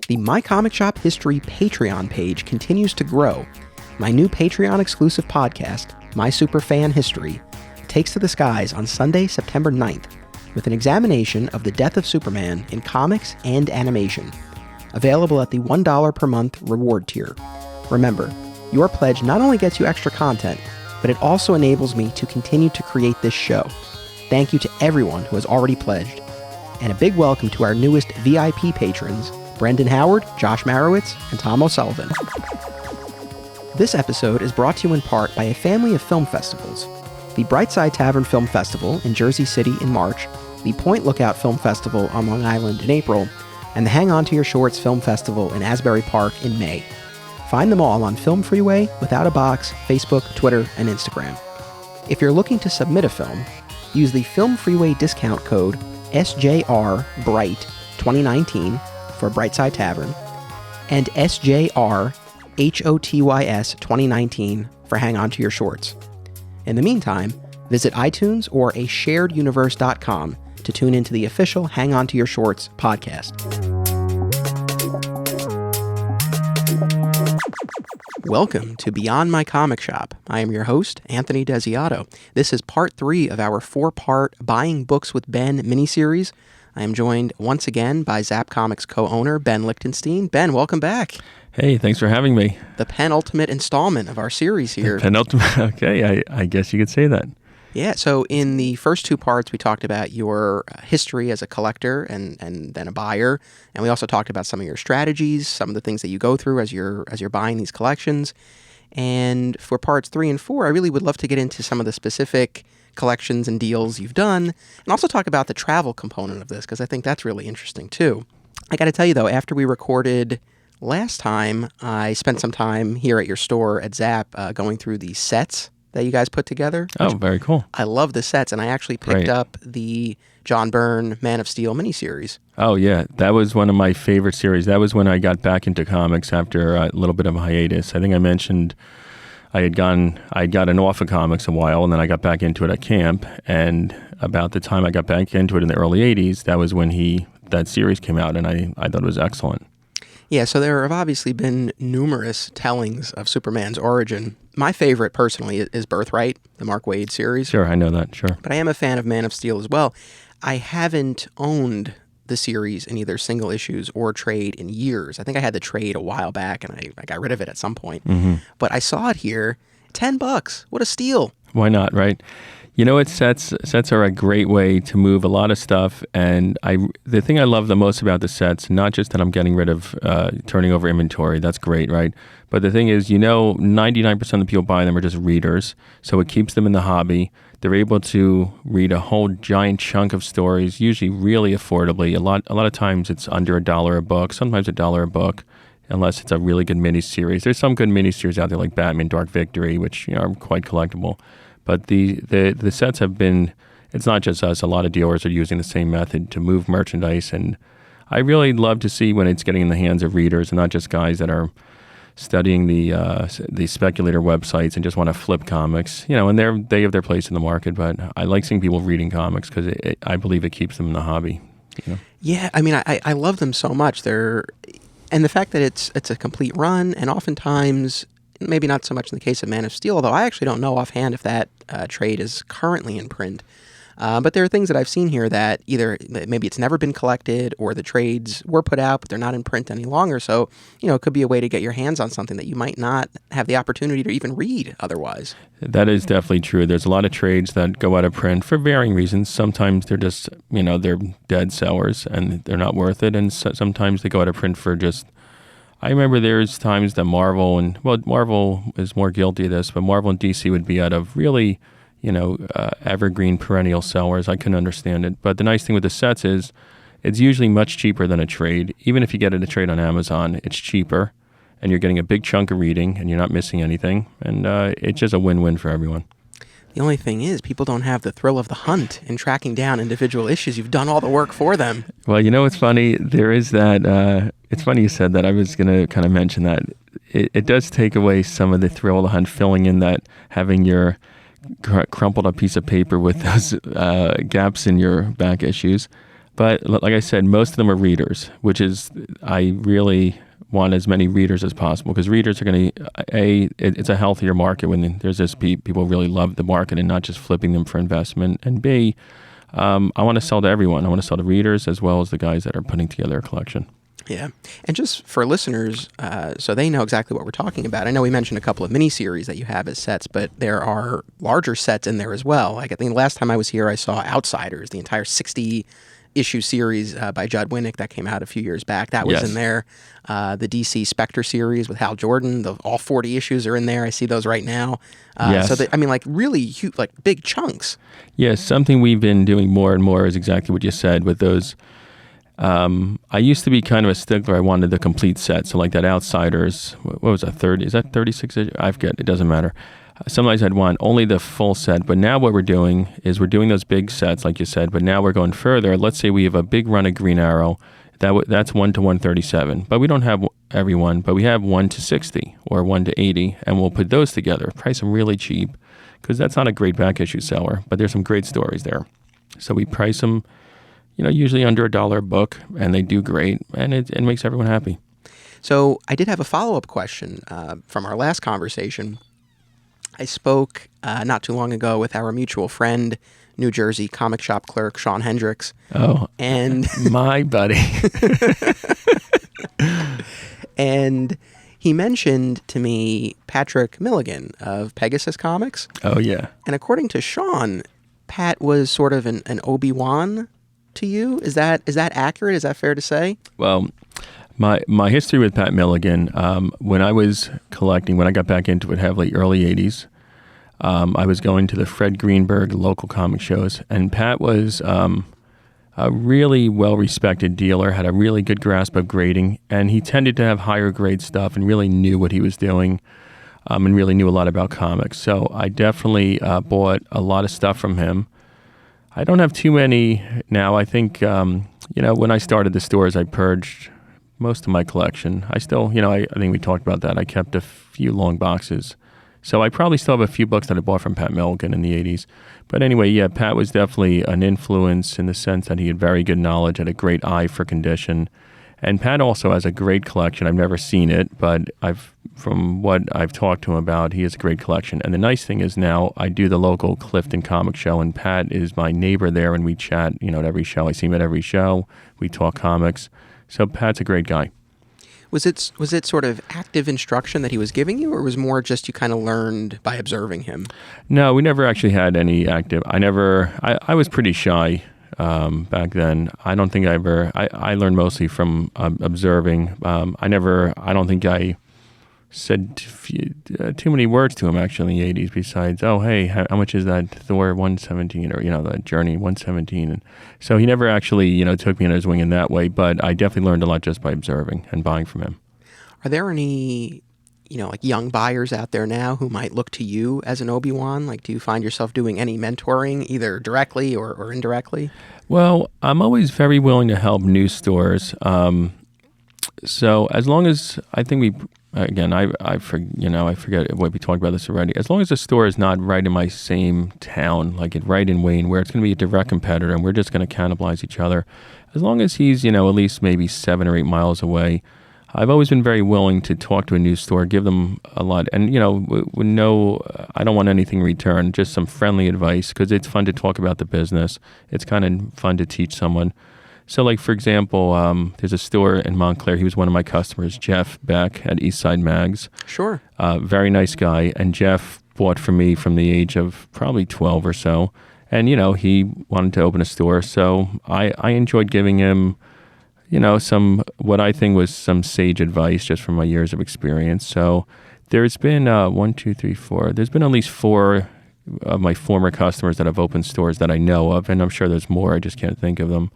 The My Comic Shop History Patreon page continues to grow. My new Patreon-exclusive podcast, My Superfan History, takes to the skies on Sunday, September 9th, with an examination of the death of Superman in comics and animation. Available at the $1 per month reward tier. Remember, your pledge not only gets you extra content, but it also enables me to continue to create this show. Thank you to everyone who has already pledged. And a big welcome to our newest VIP patrons, Brendan Howard, Josh Marowitz, and Tom O'Sullivan. This episode is brought to you in part by a family of film festivals. The Brightside Tavern Film Festival in Jersey City in March, the Point Lookout Film Festival on Long Island in April, and the Hang On to Your Shorts Film Festival in Asbury Park in May. Find them all on Film Freeway, Without a Box, Facebook, Twitter, and Instagram. If you're looking to submit a film, use the Film Freeway discount code SJRBRIGHT2019 for Brightside Tavern, and SJRHOTYS 2019 for Hang On to Your Shorts. In the meantime, visit iTunes or ashareduniverse.com to tune into the official Hang On to Your Shorts podcast. Welcome to Beyond My Comic Shop. I am your host, Anthony Desiato. This is part 3 of our 4-part Buying Books with Ben miniseries. I am joined once again by Zapp Comics co-owner Ben Lichtenstein. Ben, welcome back. Hey, thanks for having me. The penultimate installment of our series here. Penultimate, okay, I guess you could say that. Yeah, so in the first 2 parts, we talked about your history as a collector and then a buyer, and we also talked about some of your strategies, some of the things that you go through as you're buying these collections. And for parts 3 and 4, I really would love to get into some of the specific collections and deals you've done, and also talk about the travel component of this, because I think that's really interesting too. I got to tell you though, after we recorded last time, I spent some time here at your store at Zapp going through the sets that you guys put together. Oh, very cool. I love the sets, and I actually picked up the John Byrne Man of Steel miniseries. Oh, yeah. That was one of my favorite series. That was when I got back into comics after a little bit of a hiatus. I think I mentioned I had gotten off of comics a while, and then I got back into it at camp, and about the time I got back into it in the early 80s, that was when that series came out, and I thought it was excellent. Yeah, so there have obviously been numerous tellings of Superman's origin. My favorite, personally, is Birthright, the Mark Waid series. Sure, I know that, sure. But I am a fan of Man of Steel as well. I haven't owned the series in either single issues or trade in years. I think I had the trade a while back, and I got rid of it at some point. Mm-hmm. But I saw it here, $10. What a steal. Why not, right? You know what, sets are a great way to move a lot of stuff, and the thing I love the most about the sets, not just that I'm getting rid of turning over inventory, that's great, right? But the thing is, 99% of the people buying them are just readers, so it keeps them in the hobby. They're able to read a whole giant chunk of stories, usually really affordably. A lot of times it's under $1 a book, sometimes $1 a book, unless it's a really good miniseries. There's some good miniseries out there like Batman Dark Victory, which are quite collectible. But the sets have been, it's not just us, a lot of dealers are using the same method to move merchandise, and I really love to see when it's getting in the hands of readers and not just guys that are studying the speculator websites and just want to flip comics, and they have their place in the market, but I like seeing people reading comics because I believe it keeps them in the hobby. Yeah, I mean, I love them so much. And the fact that it's a complete run, and oftentimes, maybe not so much in the case of Man of Steel, although I actually don't know offhand if that trade is currently in print. But there are things that I've seen here that either maybe it's never been collected or the trades were put out, but they're not in print any longer. So, it could be a way to get your hands on something that you might not have the opportunity to even read otherwise. That is definitely true. There's a lot of trades that go out of print for varying reasons. Sometimes they're just, they're dead sellers and they're not worth it. And sometimes they go out of print for just, I remember there's times that Marvel is more guilty of this, but Marvel and DC would be out of really, evergreen perennial sellers. I couldn't understand it. But the nice thing with the sets is it's usually much cheaper than a trade. Even if you get it a trade on Amazon, it's cheaper, and you're getting a big chunk of reading, and you're not missing anything. And it's just a win-win for everyone. The only thing is, people don't have the thrill of the hunt in tracking down individual issues. You've done all the work for them. Well, what's funny? There is that, it's funny you said that. I was going to kind of mention that. It does take away some of the thrill of the hunt, filling in that, having your crumpled up piece of paper with those gaps in your back issues. But like I said, most of them are readers, which is, I really want as many readers as possible, because readers are going to, it's a healthier market when there's this people really love the market and not just flipping them for investment. And B, I want to sell to everyone. I want to sell to readers as well as the guys that are putting together a collection. Yeah. And just for listeners, so they know exactly what we're talking about. I know we mentioned a couple of miniseries that you have as sets, but there are larger sets in there as well. Like I think last time I was here, I saw Outsiders, the entire 60-issue series by Judd Winnick that came out a few years back. That was in there. The DC Spectre series with Hal Jordan, all 40 issues are in there. I see those right now. Yes. So, like really huge, like big chunks. Yes, something we've been doing more and more is exactly what you said with those. I used to be kind of a stickler. I wanted the complete set. So like that Outsiders, what was that, 30? Is that 36? I forget. It doesn't matter. Sometimes I'd want only the full set. But now what we're doing is we're doing those big sets, like you said, but now we're going further. Let's say we have a big run of Green Arrow. That's 1 to 137. But we don't have every one, but we have 1 to 60 or 1 to 80, and we'll put those together. Price them really cheap, because that's not a great back issue seller, but there's some great stories there. So we price them, usually under $1 a book, and they do great, and it makes everyone happy. So I did have a follow-up question from our last conversation. I spoke not too long ago with our mutual friend, New Jersey comic shop clerk Sean Hendricks. Oh, and my buddy. And he mentioned to me Patrick Milligan of Pegasus Comics. Oh, yeah. And according to Sean, Pat was sort of an Obi-Wan to you. Is that accurate? Is that fair to say? Well, my history with Pat Milligan, when I was collecting, when I got back into it heavily, early 80s, I was going to the Fred Greenberg local comic shows, and Pat was a really well-respected dealer, had a really good grasp of grading, and he tended to have higher grade stuff and really knew what he was doing, and really knew a lot about comics. So I definitely bought a lot of stuff from him. I don't have too many now. I think, when I started the stores, I purged most of my collection. I still, I think we talked about that. I kept a few long boxes. So I probably still have a few books that I bought from Pat Milligan in the 80s. But anyway, yeah, Pat was definitely an influence in the sense that he had very good knowledge, had a great eye for condition. And Pat also has a great collection. I've never seen it, but from what I've talked to him about, he has a great collection. And the nice thing is now I do the local Clifton Comic Show, and Pat is my neighbor there, and we chat, at every show. I see him at every show. We talk comics. So Pat's a great guy. Was it sort of active instruction that he was giving you, or was more just you kind of learned by observing him? No, we never actually had any active. I was pretty shy back then. I don't think I learned mostly from observing. I don't think I said too many words to him actually in the 80s besides, oh, hey, how much is that Thor 117 or, that Journey 117? And so he never actually, took me under his wing in that way, but I definitely learned a lot just by observing and buying from him. Are there any, like young buyers out there now who might look to you as an Obi-Wan? Like, do you find yourself doing any mentoring either directly or indirectly? Well, I'm always very willing to help new stores. So as long as I think I forget what we talked about this already. As long as the store is not right in my same town, like right in Wayne, where it's going to be a direct competitor and we're just going to cannibalize each other, as long as he's, at least maybe 7 or 8 miles away, I've always been very willing to talk to a new store, give them a lot. And, I don't want anything in return, just some friendly advice, because it's fun to talk about the business. It's kind of fun to teach someone. So, like, for example, there's a store in Montclair. He was one of my customers, Jeff Beck at Eastside Mags. Sure. Very nice guy. And Jeff bought from me from the age of probably 12 or so. And, he wanted to open a store. So I enjoyed giving him, some, what I think was some sage advice just from my years of experience. So there's been 1, 2, 3, 4. There's been at least 4 of my former customers that have opened stores that I know of. And I'm sure there's more. I just can't think of them.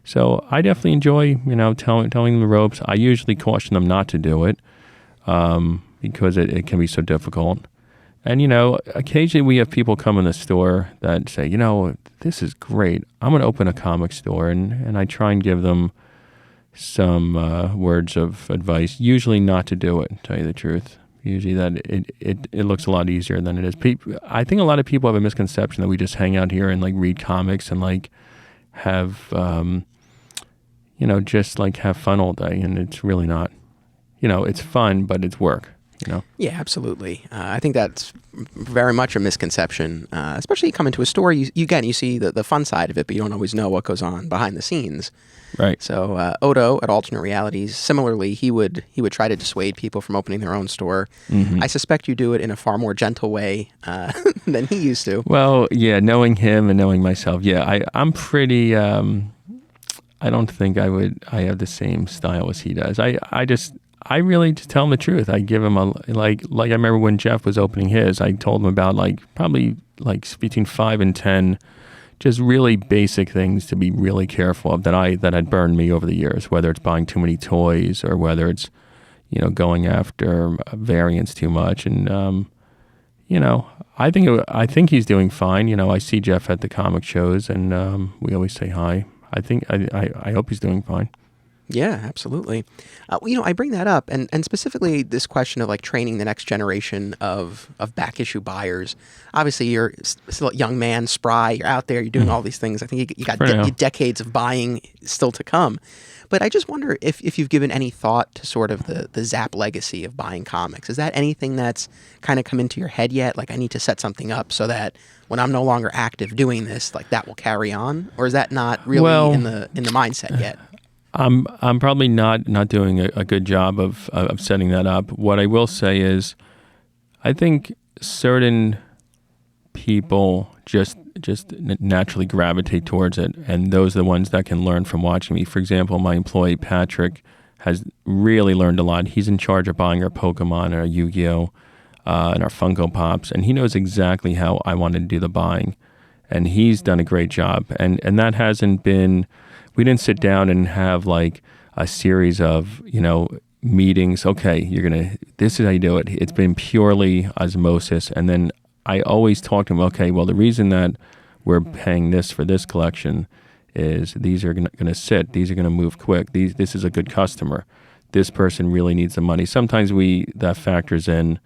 So I definitely enjoy, telling them the ropes. I usually caution them not to do it because it can be so difficult. And, occasionally we have people come in the store that say, this is great. I'm going to open a comic store. And I try and give them some words of advice, usually not to do it, to tell you the truth. Usually that it looks a lot easier than it is. I think a lot of people have a misconception that we just hang out here and, like, read comics and, like, have just like have fun all day. And it's really not, it's fun, but it's work. Yeah, absolutely. I think that's very much a misconception, especially you come into a store, you see the fun side of it, but you don't always know what goes on behind the scenes. Right. So Odo at Alternate Realities, similarly, he would try to dissuade people from opening their own store. Mm-hmm. I suspect you do it in a far more gentle way than he used to. Well, yeah, knowing him and knowing myself, yeah, I'm pretty. I don't think I have the same style as he does. I really just tell him the truth. I give him like I remember when Jeff was opening his, I told him about probably between 5 and 10 just really basic things to be really careful of that had burned me over the years, whether it's buying too many toys or whether it's going after variants too much. And I think he's doing fine. I see Jeff at the comic shows and we always say hi. I hope he's doing fine. Yeah, absolutely. I bring that up, and specifically this question of training the next generation of back issue buyers. Obviously, you're still a young man, spry. You're out there. You're doing all these things. I think you got decades of buying still to come. But I just wonder if you've given any thought to sort of the Zapp legacy of buying comics. Is that anything that's kind of come into your head yet? I need to set something up so that when I'm no longer active doing this, that will carry on, or is that not really in the mindset yet? I'm probably not doing a good job of setting that up. What I will say is, I think certain people just naturally gravitate towards it, and those are the ones that can learn from watching me. For example, my employee Patrick has really learned a lot. He's in charge of buying our Pokemon, our Yu-Gi-Oh, and our Funko Pops, and he knows exactly how I want to do the buying, and he's done a great job. And that hasn't been. We didn't sit down and have a series of, meetings. Okay, this is how you do it. It's been purely osmosis. And then I always talk to him, okay, well, the reason that we're paying this for this collection is these are going to sit. These are going to move quick. This is a good customer. This person really needs the money. Sometimes that factors in,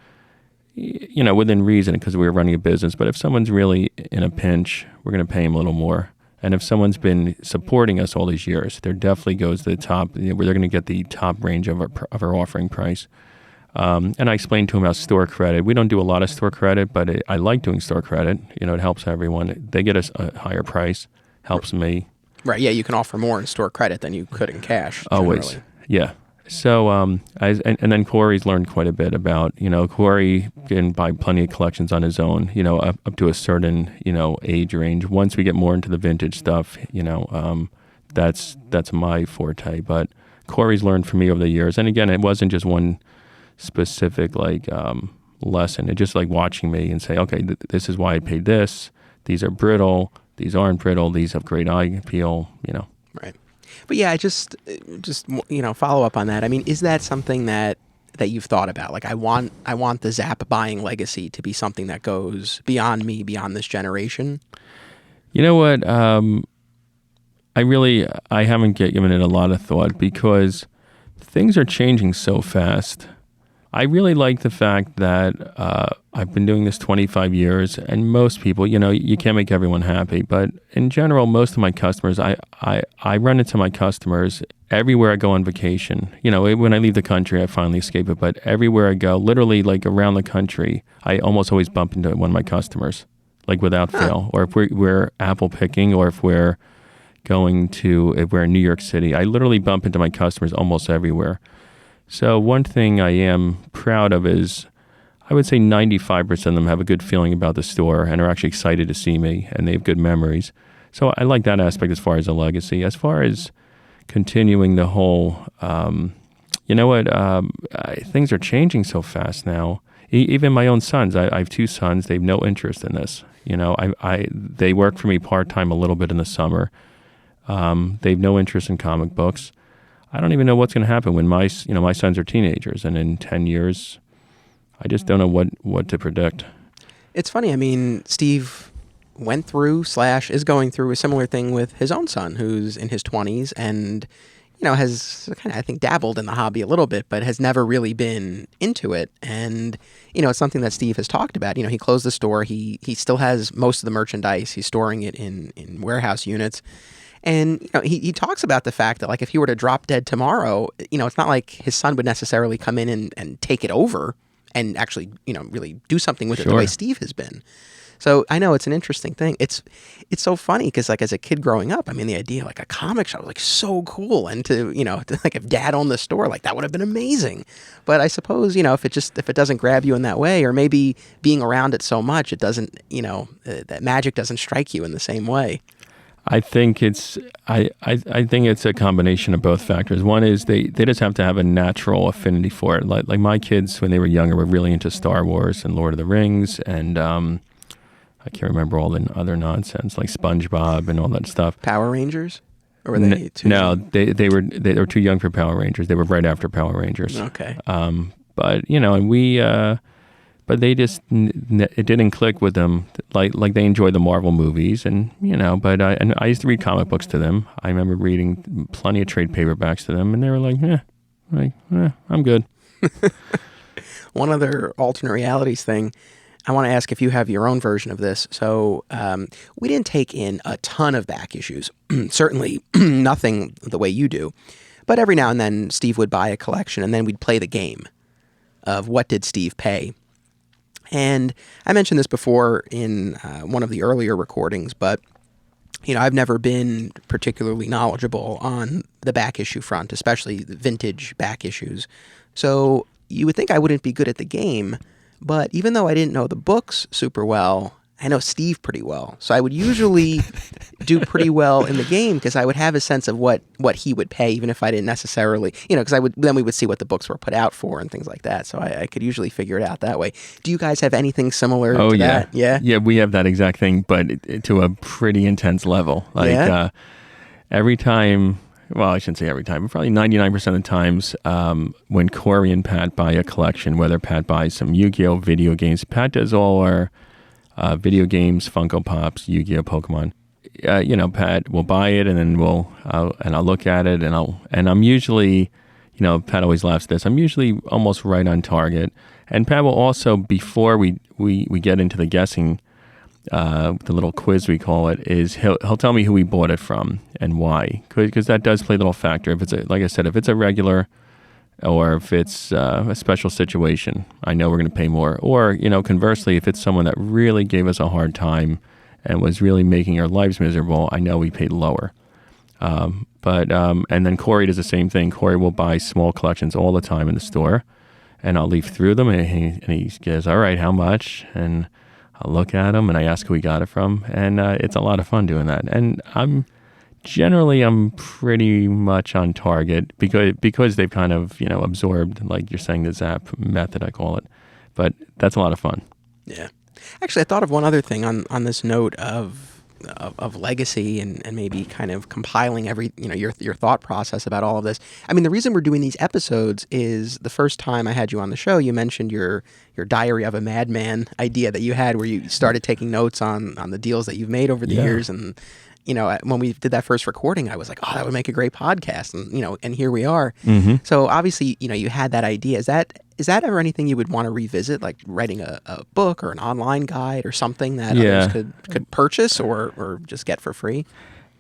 within reason because we're running a business. But if someone's really in a pinch, we're going to pay them a little more. And if someone's been supporting us all these years, there definitely goes to the top, where they're going to get the top range of our offering price. And I explained to them about store credit. We don't do a lot of store credit, but I like doing store credit. It helps everyone. They get a higher price, helps me. Right, yeah, you can offer more in store credit than you could in cash. Always, generally. Yeah. So, and then Corey's learned quite a bit about, Corey can buy plenty of collections on his own, up to a certain, age range. Once we get more into the vintage stuff, that's my forte. But Corey's learned from me over the years. And again, it wasn't just one specific, lesson. It's just watching me and say, okay, this is why I paid this. These are brittle. These aren't brittle. These have great eye appeal, Right. But yeah, just follow up on that. I mean, is that something that you've thought about? I want the Zapp buying legacy to be something that goes beyond me, beyond this generation. You know what? I haven't given it a lot of thought because things are changing so fast. I really like the fact that I've been doing this 25 years, and most people, you can't make everyone happy, but in general, most of my customers, I run into my customers everywhere I go on vacation. When I leave the country, I finally escape it, but everywhere I go, literally around the country, I almost always bump into one of my customers, without fail. Or if we're apple picking, or if we're in New York City, I literally bump into my customers almost everywhere. So one thing I am proud of is I would say 95% of them have a good feeling about the store and are actually excited to see me, and they have good memories. So I like that aspect as far as a legacy. As far as continuing the whole, things are changing so fast now. Even my own sons, I have two sons, they have no interest in this. They work for me part-time a little bit in the summer. They have no interest in comic books. I don't even know what's going to happen when my sons are teenagers, and in 10 years, I just don't know what to predict. It's funny. I mean, Steve went through / is going through a similar thing with his own son, who's in his 20s, and has kind of, I think, dabbled in the hobby a little bit, but has never really been into it. And it's something that Steve has talked about. He closed the store. He still has most of the merchandise. He's storing it in warehouse units. And he talks about the fact that like if he were to drop dead tomorrow, it's not like his son would necessarily come in and take it over and actually really do something with it the way Steve has been. So I know it's an interesting thing. It's so funny because like as a kid growing up, I mean the idea of like a comic shop was like so cool, and to like if Dad owned the store, like that would have been amazing. But I suppose if it doesn't grab you in that way, or maybe being around it so much, it doesn't that magic doesn't strike you in the same way. I think it's a combination of both factors. One is they just have to have a natural affinity for it. Like my kids when they were younger were really into Star Wars and Lord of the Rings, and I can't remember all the other nonsense like SpongeBob and all that stuff. Power Rangers? Or were they too young? They were too young for Power Rangers. They were right after Power Rangers. Okay. But and we but they just it didn't click with them. Like they enjoyed the Marvel movies, and but I used to read comic books to them. I remember reading plenty of trade paperbacks to them, and they were like, I'm good. One other alternate realities thing, I want to ask if you have your own version of this. So we didn't take in a ton of back issues, certainly nothing the way you do. But every now and then Steve would buy a collection, and then we'd play the game of what did Steve pay. And I mentioned this before in one of the earlier recordings, but I've never been particularly knowledgeable on the back issue front, especially the vintage back issues. So you would think I wouldn't be good at the game, but even though I didn't know the books super well, I know Steve pretty well. So I would usually do pretty well in the game because I would have a sense of what he would pay, even if I didn't necessarily, because then we would see what the books were put out for and things like that. So I could usually figure it out that way. Do you guys have anything similar to that? Yeah. Yeah, we have that exact thing, but to a pretty intense level. Every time, well, I shouldn't say every time, but probably 99% of the times when Corey and Pat buy a collection, whether Pat buys some Yu-Gi-Oh! Video games, Pat does all our video games, Funko Pops, Yu-Gi-Oh! Pokemon. Pat will buy it, and then I'll look at it, and I'm usually, Pat always laughs at this, I'm usually almost right on target. And Pat will also, before we get into the guessing, the little quiz we call it, is he'll tell me who he bought it from and why, because that does play a little factor. If it's like I said, if it's a regular, or if it's a special situation, I know we're going to pay more. Or, conversely, if it's someone that really gave us a hard time and was really making our lives miserable, I know we paid lower. And then Corey does the same thing. Corey will buy small collections all the time in the store, and I'll leaf through them, and he goes, all right, how much? And I'll look at them, and I ask who he got it from, and it's a lot of fun doing that. And I'm pretty much on target because they've kind of, absorbed, like you're saying, the Zapp method, I call it. But that's a lot of fun. Yeah. Actually, I thought of one other thing on this note of legacy and maybe kind of compiling your thought process about all of this. I mean, the reason we're doing these episodes is the first time I had you on the show, you mentioned your Diary of a Madman idea that you had, where you started taking notes on the deals that you've made over the years. And when we did that first recording, I was like, oh, that would make a great podcast. And, and here we are. Mm-hmm. So obviously, you had that idea. Is that ever anything you would want to revisit, like writing a book or an online guide or something that others could purchase or just get for free?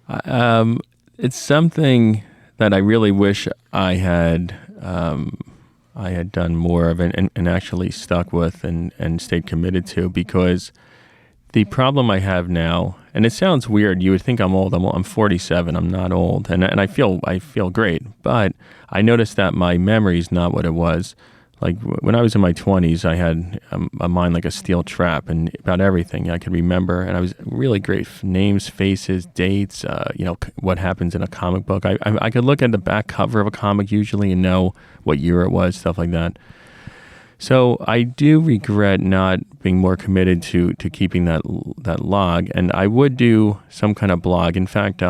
It's something that I really wish I had done more of and actually stuck with and stayed committed to, because the problem I have now, and it sounds weird, you would think I'm old. I'm 47. I'm not old, and I feel great. But I noticed that my memory is not what it was. Like when I was in my 20s, I had a mind like a steel trap, and about everything I could remember, and I was really great. Names, faces, dates, what happens in a comic book. I could look at the back cover of a comic usually and know what year it was, stuff like that. So I do regret not being more committed to keeping that log, and I would do some kind of blog. In fact,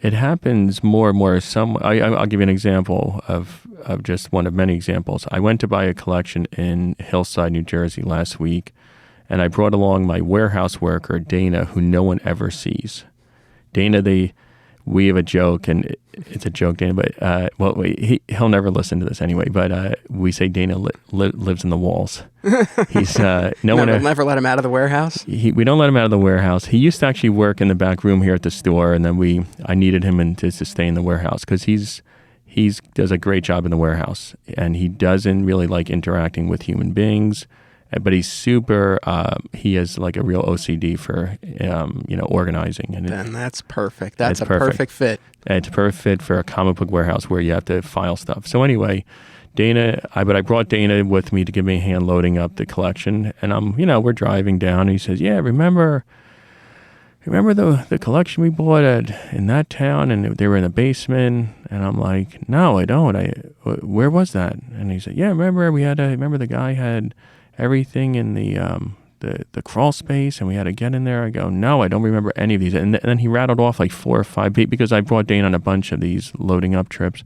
it happens more and more. I'll give you an example of just one of many examples. I went to buy a collection in Hillside, New Jersey last week, and I brought along my warehouse worker, Dana, who no one ever sees. Dana, we have a joke, and it's a joke, Dana, but he'll never listen to this anyway, but we say Dana lives in the walls. He's never let him out of the warehouse? We don't let him out of the warehouse. He used to actually work in the back room here at the store, and then I needed him to stay in the warehouse because he does a great job in the warehouse, and he doesn't really like interacting with human beings. But he's super. He has like a real OCD for organizing, and then that's perfect. That's a perfect fit. It's perfect for a comic book warehouse where you have to file stuff. So anyway, I brought Dana with me to give me a hand loading up the collection, and we're driving down, and he says, "Yeah, remember the collection we bought in that town, and they were in the basement?" And I'm like, "No, I don't. Where was that?" And he said, "Yeah, remember the guy had everything in the crawl space, and we had to get in there." I go, "No, I don't remember any of these." And then he rattled off like 4 or 5 because I brought Dana on a bunch of these loading up trips.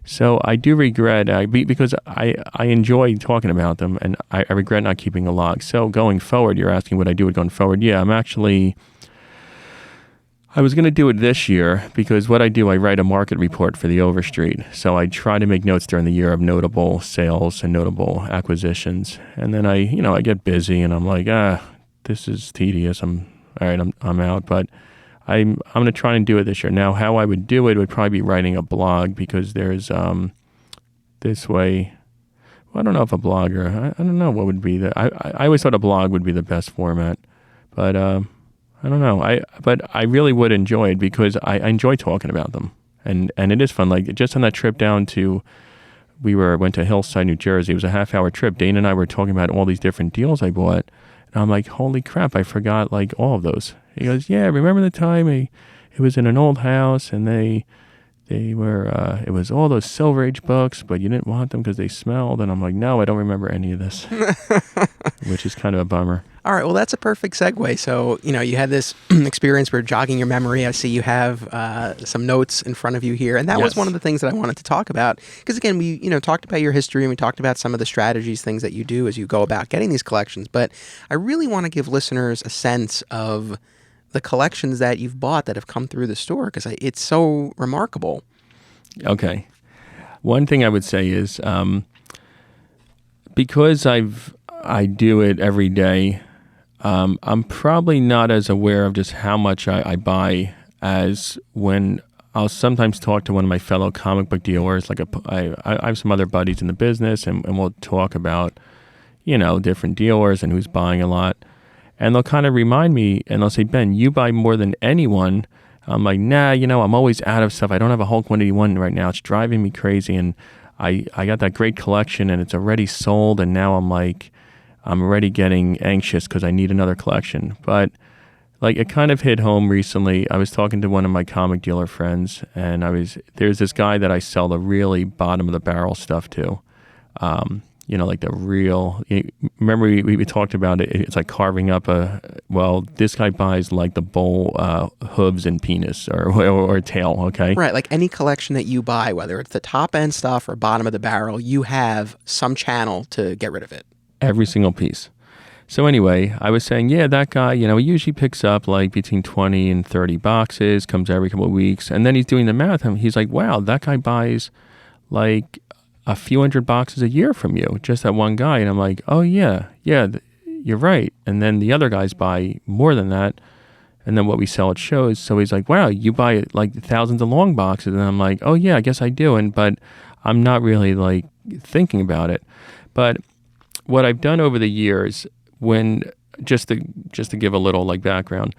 So I do regret, because I enjoy talking about them, and I regret not keeping a log. So going forward, you're asking what I do with going forward. Yeah, I was going to do it this year because what I do, I write a market report for the Overstreet. So I try to make notes during the year of notable sales and notable acquisitions. And then I get busy and I'm like, this is tedious. I'm out. But I'm going to try and do it this year. Now, how I would do it would probably be writing a blog because there's this way. Well, I don't know if a blogger. I don't know what would be I always thought a blog would be the best format, but I don't know. But I really would enjoy it because I enjoy talking about them, and it is fun. Like just on that trip down to, went to Hillside, New Jersey. It was a half-hour trip. Dana and I were talking about all these different deals I bought, and I'm like, holy crap, I forgot like all of those. He goes, yeah, remember the time it was in an old house, and they were it was all those Silver Age books, but you didn't want them because they smelled. And I'm like, no, I don't remember any of this, which is kind of a bummer. All right, well, that's a perfect segue. So, you had this experience where jogging your memory. I see you have some notes in front of you here, and that was one of the things that I wanted to talk about. Because again, we talked about your history, and we talked about some of the strategies, things that you do as you go about getting these collections. But I really want to give listeners a sense of the collections that you've bought that have come through the store, because it's so remarkable. Okay. One thing I would say is because I do it every day, I'm probably not as aware of just how much I buy as when I'll sometimes talk to one of my fellow comic book dealers. Like I have some other buddies in the business, and we'll talk about, different dealers and who's buying a lot. And they'll kind of remind me, and they'll say, Ben, you buy more than anyone. I'm like, nah, I'm always out of stuff. I don't have a Hulk 181 right now. It's driving me crazy. And I got that great collection, and it's already sold. And now I'm already getting anxious because I need another collection. But like it kind of hit home recently. I was talking to one of my comic dealer friends, and there's this guy that I sell the really bottom of the barrel stuff to. Like the real, remember we talked about it, it's like carving up this guy buys like the bull hooves and penis or tail, okay? Right, like any collection that you buy, whether it's the top end stuff or bottom of the barrel, you have some channel to get rid of it. Every single piece. So anyway, I was saying, yeah, that guy, he usually picks up like between 20 and 30 boxes, comes every couple of weeks, and then he's doing the math, and he's like, wow, that guy buys like a few hundred boxes a year from you, just that one guy. And I'm like, oh yeah, you're right. And then the other guys buy more than that. And then what we sell at shows. So he's like, wow, you buy like thousands of long boxes. And I'm like, oh yeah, I guess I do. But I'm not really like thinking about it. But what I've done over the years, just to give a little like background,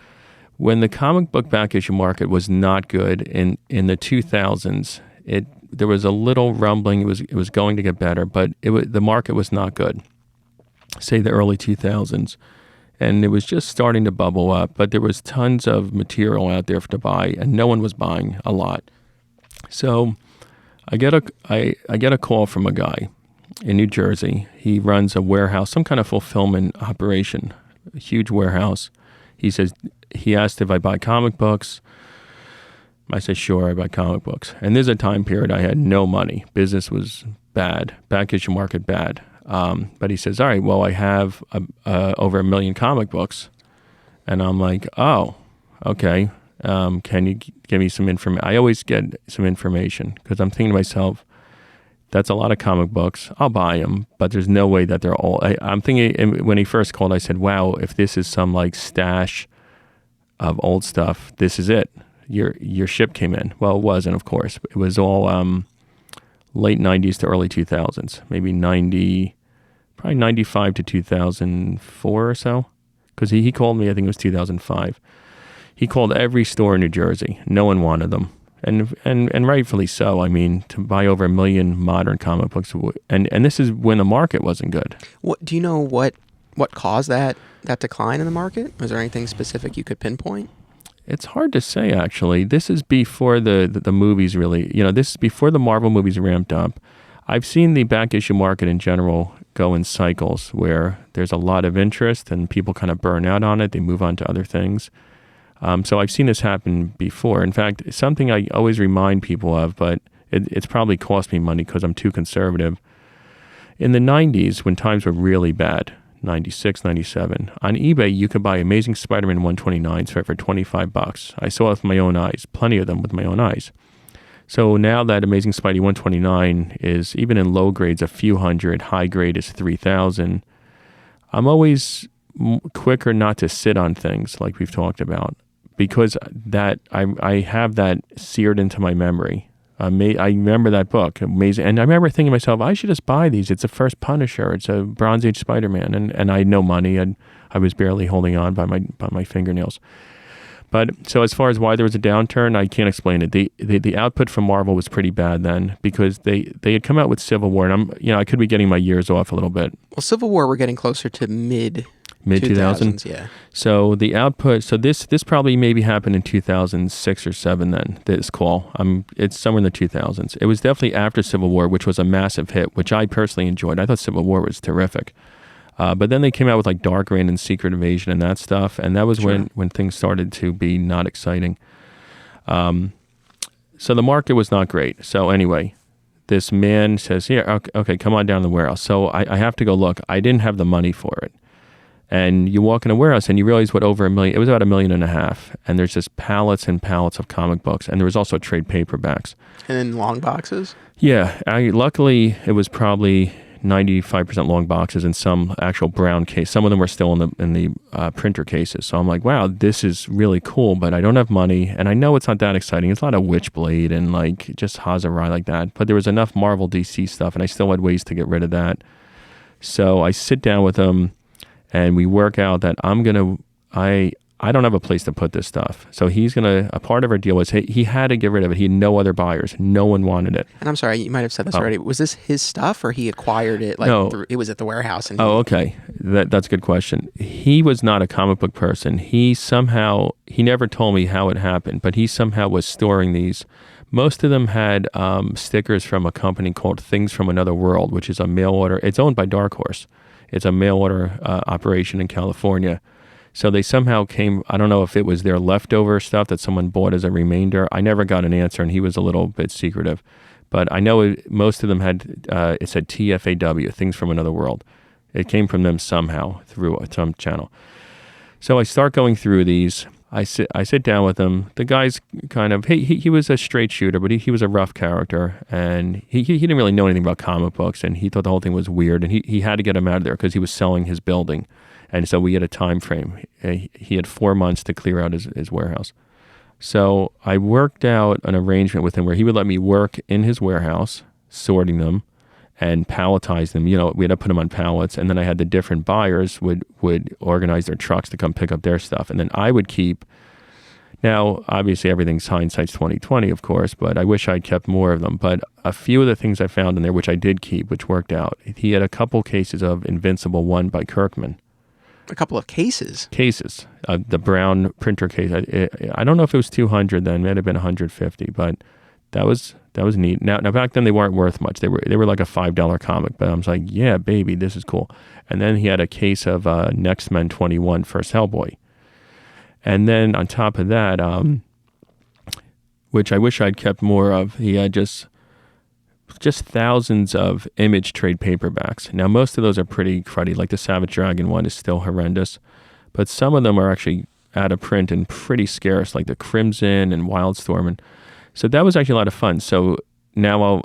when the comic book back issue market was not good in the 2000s, there was a little rumbling. It was going to get better, but the market was not good. Say the early 2000s, and it was just starting to bubble up. But there was tons of material out there to buy, and no one was buying a lot. So I get a call from a guy in New Jersey. He runs a warehouse, some kind of fulfillment operation, a huge warehouse. He asked if I buy comic books. I say, sure, I buy comic books. And there's a time period I had no money. Business was bad, back issue market bad. But he says, all right, well, I have over 1 million comic books. And I'm like, oh, okay. Can you give me some information? I always get some information because I'm thinking to myself, that's a lot of comic books. I'll buy them, but there's no way that they're all. I'm thinking when he first called, I said, wow, if this is some like stash of old stuff, this is it. Your ship came in. Well, it wasn't, of course. It was all late 90s to early 2000s, maybe probably 95 to 2004 or so. Because he called me, I think it was 2005. He called every store in New Jersey. No one wanted them. And rightfully so. I mean, to buy over 1 million modern comic books, and this is when the market wasn't good. What do you know? What caused that decline in the market? Was there anything specific you could pinpoint? It's hard to say, actually. This is before the movies really. This is before the Marvel movies ramped up. I've seen the back issue market in general go in cycles where there's a lot of interest and people kind of burn out on it. They move on to other things. So I've seen this happen before. In fact, something I always remind people of, but it's probably cost me money because I'm too conservative. In the 90s, when times were really bad, 96, 97, on eBay, you could buy Amazing Spider-Man 129s for $25. I saw it with my own eyes, plenty of them with my own eyes. So now that Amazing Spidey 129 is, even in low grades, a few hundred, high grade is 3,000, I'm always quicker not to sit on things like we've talked about, because that I have that seared into my memory. I remember that book, amazing, and I remember thinking to myself, I should just buy these. It's the first Punisher. It's a Bronze Age Spider-Man, and I had no money, and I was barely holding on by my fingernails. But so as far as why there was a downturn, I can't explain it. The output from Marvel was pretty bad then because they had come out with Civil War, and I could be getting my years off a little bit. Well, Civil War, we're getting closer to mid 2000s, yeah. So the output, this probably maybe happened in 2006 or 7 then, this call. It's somewhere in the 2000s. It was definitely after Civil War, which was a massive hit, which I personally enjoyed. I thought Civil War was terrific. But then they came out with like Dark Reign and Secret Invasion and that stuff, and that was when things started to be not exciting. So the market was not great. So anyway, this man says, "Yeah, okay, come on down to the warehouse." So I have to go look. I didn't have the money for it. And you walk in a warehouse and you realize what over $1 million, it was about $1.5 million. And there's just pallets and pallets of comic books. And there was also trade paperbacks. And in long boxes? Yeah. Luckily, it was probably 95% long boxes and some actual brown case. Some of them were still in the printer cases. So I'm like, wow, this is really cool, but I don't have money. And I know it's not that exciting. It's a lot of Witchblade and like just Hazarai like that. But there was enough Marvel DC stuff and I still had ways to get rid of that. So I sit down with him. And we work out that I don't have a place to put this stuff. So a part of our deal was he had to get rid of it. He had no other buyers. No one wanted it. And I'm sorry, you might have said this already. Was this his stuff or he acquired it? No. It was at the warehouse. And okay. That's a good question. He was not a comic book person. He never told me how it happened, but he somehow was storing these. Most of them had stickers from a company called Things from Another World, which is a mail order. It's owned by Dark Horse. It's a mail order operation in California. So they somehow came, I don't know if it was their leftover stuff that someone bought as a remainder. I never got an answer, and he was a little bit secretive. But I know most of them had, it said TFAW, Things from Another World. It came from them somehow through some channel. So I start going through these. I sit down with him. The guy's kind of, he was a straight shooter, but he was a rough character, and he didn't really know anything about comic books, and he thought the whole thing was weird, and he had to get him out of there because he was selling his building. And so we had a time frame. He had 4 months to clear out his warehouse. So I worked out an arrangement with him where he would let me work in his warehouse, sorting them, and palletize them. We had to put them on pallets, and then I had the different buyers would organize their trucks to come pick up their stuff, and then I would keep. Now, obviously, everything's hindsight's 20/20, of course, but I wish I'd kept more of them. But a few of the things I found in there, which I did keep, which worked out. He had a couple cases of Invincible 1 by Kirkman. A couple of cases? Cases. The brown printer case. I don't know if it was 200 then. It might have been 150, but that was neat. Now back then they weren't worth much. They were like a $5 comic, but I was like, yeah, baby, this is cool. And then he had a case of Next Men 21 First Hellboy. And then on top of that, which I wish I'd kept more of, he had just thousands of Image trade paperbacks. Now most of those are pretty cruddy, like the Savage Dragon one is still horrendous, but some of them are actually out of print and pretty scarce, like the Crimson and Wildstorm. And so that was actually a lot of fun. So now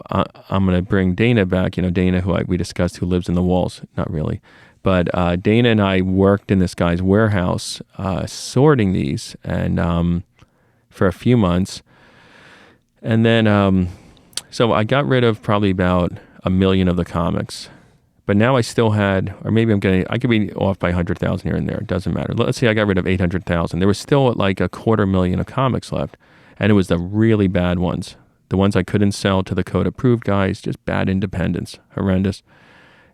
I'm going to bring Dana back. Dana, who we discussed, who lives in the walls. Not really. But Dana and I worked in this guy's warehouse sorting these and for a few months. And then, so I got rid of probably about 1 million of the comics. But now I still had, or maybe I could be off by 100,000 here and there. It doesn't matter. Let's say I got rid of 800,000. There was still like 250,000 of comics left. And it was the really bad ones. The ones I couldn't sell to the code approved guys, just bad independents, horrendous.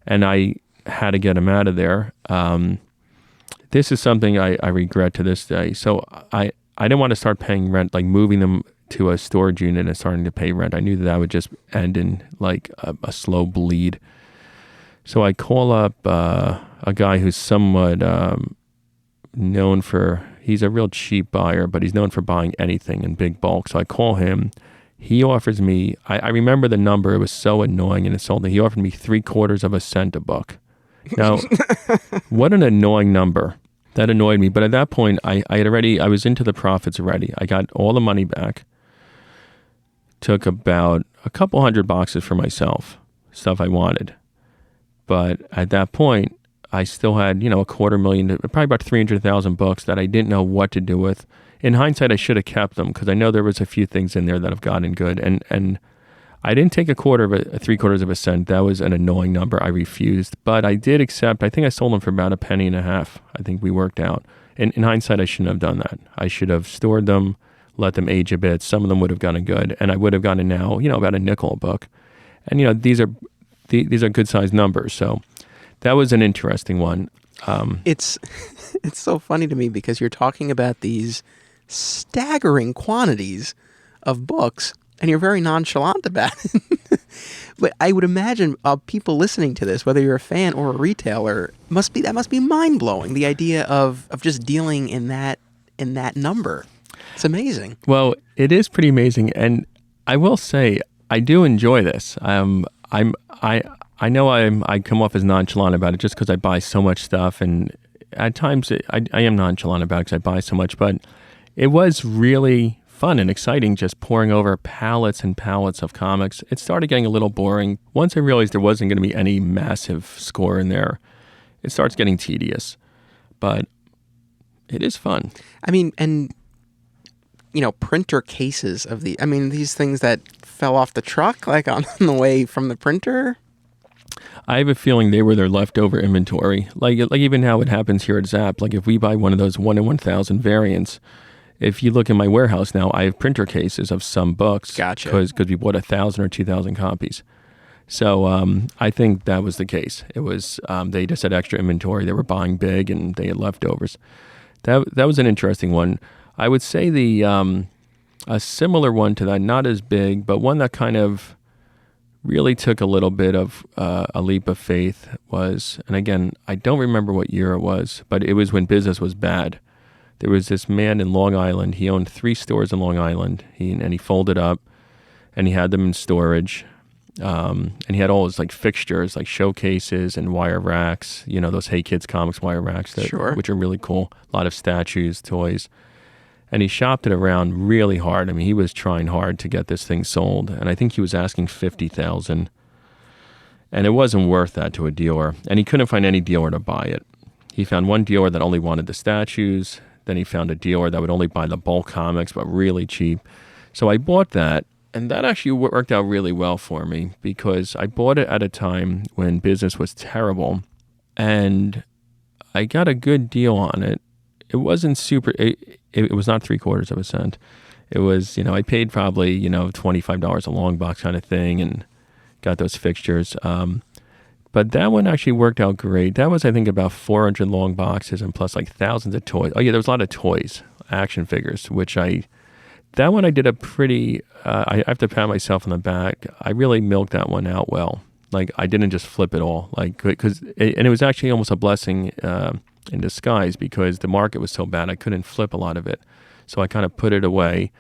And I had to get them out of there. This is something I regret to this day. So I didn't want to start paying rent, like moving them to a storage unit and starting to pay rent. I knew that would just end in like a slow bleed. So I call up a guy who's somewhat known for, he's a real cheap buyer, but he's known for buying anything in big bulk. So I call him. He offers me, I remember the number, it was so annoying and insulting. He offered me 3/4 cent a book. Now, what an annoying number. That annoyed me. But at that point, I was into the profits already. I got all the money back. Took about a couple hundred boxes for myself, stuff I wanted. But at that point, I still had, 250,000, probably about 300,000 books that I didn't know what to do with. In hindsight, I should have kept them because I know there was a few things in there that have gotten good. And I didn't take 3/4 cent. That was an annoying number. I refused. But I did accept, I think I sold them for about 1.50. I think we worked out. And in hindsight, I shouldn't have done that. I should have stored them, let them age a bit. Some of them would have gotten good. And I would have gotten now, about $0.05 a book. And, these are good sized numbers. So that was an interesting one. It's so funny to me because you're talking about these staggering quantities of books and you're very nonchalant about it. But I would imagine people listening to this, whether you're a fan or a retailer, that must be mind blowing. The idea of just dealing in that number. It's amazing. Well, it is pretty amazing, and I will say I do enjoy this. I know I come off as nonchalant about it just because I buy so much stuff, and at times I am nonchalant about it because I buy so much. But it was really fun and exciting just pouring over pallets and pallets of comics. It started getting a little boring. Once I realized there wasn't going to be any massive score in there, it starts getting tedious. But it is fun. I mean, and printer cases of these things that fell off the truck, like on the way from the printer. I have a feeling they were their leftover inventory. Like even how it happens here at Zapp. Like if we buy one of those 1 in 1,000 variants, if you look in my warehouse now, I have printer cases of some books. Gotcha. Because we bought 1,000 or 2,000 copies. So I think that was the case. It was they just had extra inventory. They were buying big and they had leftovers. That was an interesting one. I would say a similar one to that, not as big, but one that kind of really took a little bit of a leap of faith was, and again, I don't remember what year it was, but it was when business was bad. There was this man in Long Island. He owned 3 stores in Long Island, and he folded up, and he had them in storage, and he had all his like fixtures, like showcases and wire racks. Those Hey Kids comics wire racks, Sure. Which are really cool. A lot of statues, toys. And he shopped it around really hard. I mean, he was trying hard to get this thing sold. And I think he was asking $50,000. And it wasn't worth that to a dealer. And he couldn't find any dealer to buy it. He found one dealer that only wanted the statues. Then he found a dealer that would only buy the bulk comics, but really cheap. So I bought that. And that actually worked out really well for me because I bought it at a time when business was terrible. And I got a good deal on it. It wasn't super... It was not 3/4 cent. It was, I paid probably, $25 a long box kind of thing and got those fixtures. But that one actually worked out great. That was, I think, about 400 long boxes and plus like thousands of toys. Oh yeah, there was a lot of toys, action figures, that one I did a pretty, I have to pat myself on the back. I really milked that one out well. Like I didn't just flip it all, and it was actually almost a blessing in disguise because the market was so bad I couldn't flip a lot of it. So I kind of put it away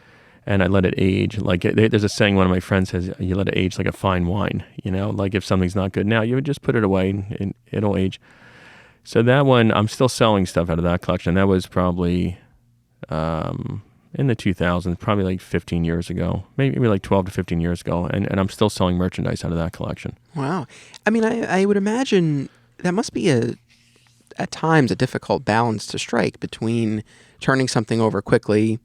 and I let it age. Like there's a saying one of my friends says, you let it age like a fine wine, like if something's not good now, you would just put it away and it'll age. So that one, I'm still selling stuff out of that collection. That was probably in the 2000s, probably like 15 years ago, maybe like 12 to 15 years ago, and I'm still selling merchandise out of that collection. Wow. I mean, I would imagine that must be at times a difficult balance to strike between turning something over quickly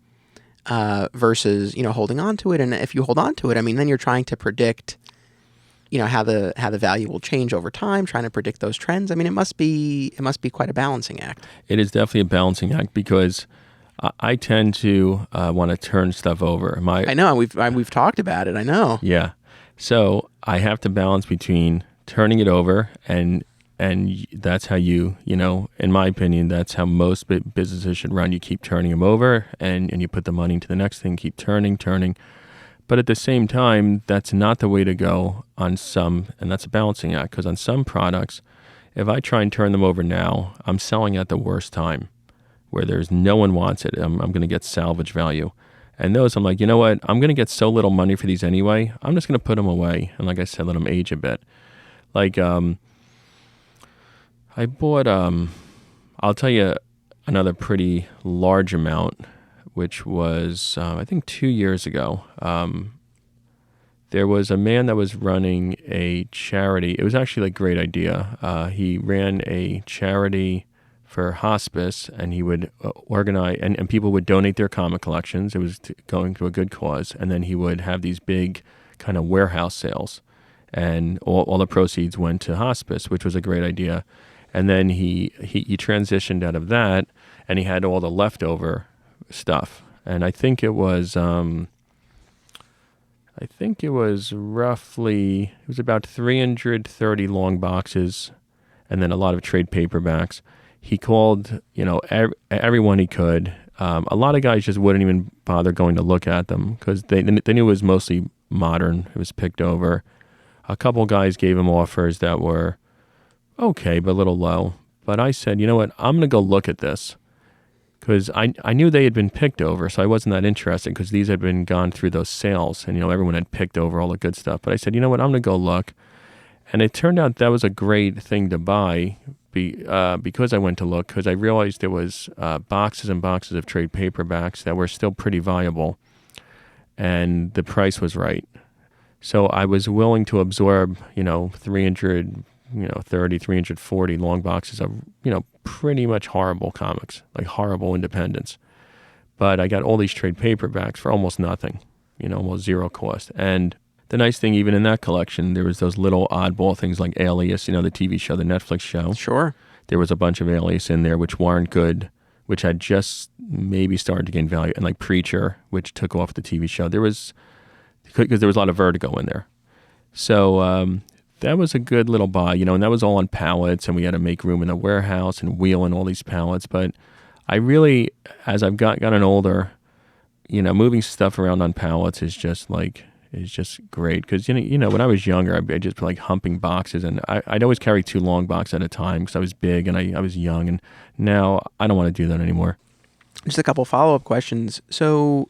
versus, holding on to it. And if you hold on to it, I mean, then you're trying to predict, how the value will change over time, trying to predict those trends. I mean, it must be quite a balancing act. It is definitely a balancing act because I tend to want to turn stuff over. I know, we've talked about it. I know. Yeah. So I have to balance between turning it over and that's how in my opinion, that's how most businesses should run. You keep turning them over and you put the money into the next thing, keep turning. But at the same time, that's not the way to go on some, and that's a balancing act, because on some products, if I try and turn them over now, I'm selling at the worst time where there's no one wants it. I'm going to get salvage value. And those, I'm like, you know what? I'm going to get so little money for these anyway. I'm just going to put them away. And like I said, let them age a bit. Like, I bought, I'll tell you another pretty large amount, which was, I think 2 years ago. There was a man that was running a charity. It was actually a great idea. He ran a charity for hospice, and he would organize, and people would donate their comic collections. It was going to a good cause. And then he would have these big kind of warehouse sales, and all the proceeds went to hospice, which was a great idea. And then he transitioned out of that, and he had all the leftover stuff. And I think it was about 330 long boxes, and then a lot of trade paperbacks. He called, everyone he could. A lot of guys just wouldn't even bother going to look at them because they knew it was mostly modern. It was picked over. A couple guys gave him offers that were okay, but a little low. But I said, you know what? I'm going to go look at this because I knew they had been picked over, so I wasn't that interested because these had been gone through those sales, and everyone had picked over all the good stuff. But I said, you know what? I'm going to go look. And it turned out that was a great thing to buy because I went to look, because I realized there was boxes and boxes of trade paperbacks that were still pretty viable, and the price was right. So I was willing to absorb, 340 long boxes of, pretty much horrible comics, like horrible independents. But I got all these trade paperbacks for almost nothing, almost zero cost. And the nice thing, even in that collection, there was those little oddball things like Alias, the TV show, the Netflix show. Sure. There was a bunch of Alias in there which weren't good, which had just maybe started to gain value, and like Preacher, which took off the TV show. Because there was a lot of Vertigo in there. So that was a good little buy, and that was all on pallets, and we had to make room in the warehouse and wheel in all these pallets. But I really, as I've gotten older, moving stuff around on pallets is just great. Because, when I was younger, I'd just be like humping boxes, and I'd always carry 2 long boxes at a time because I was big and I was young. And now I don't want to do that anymore. Just a couple follow-up questions. So,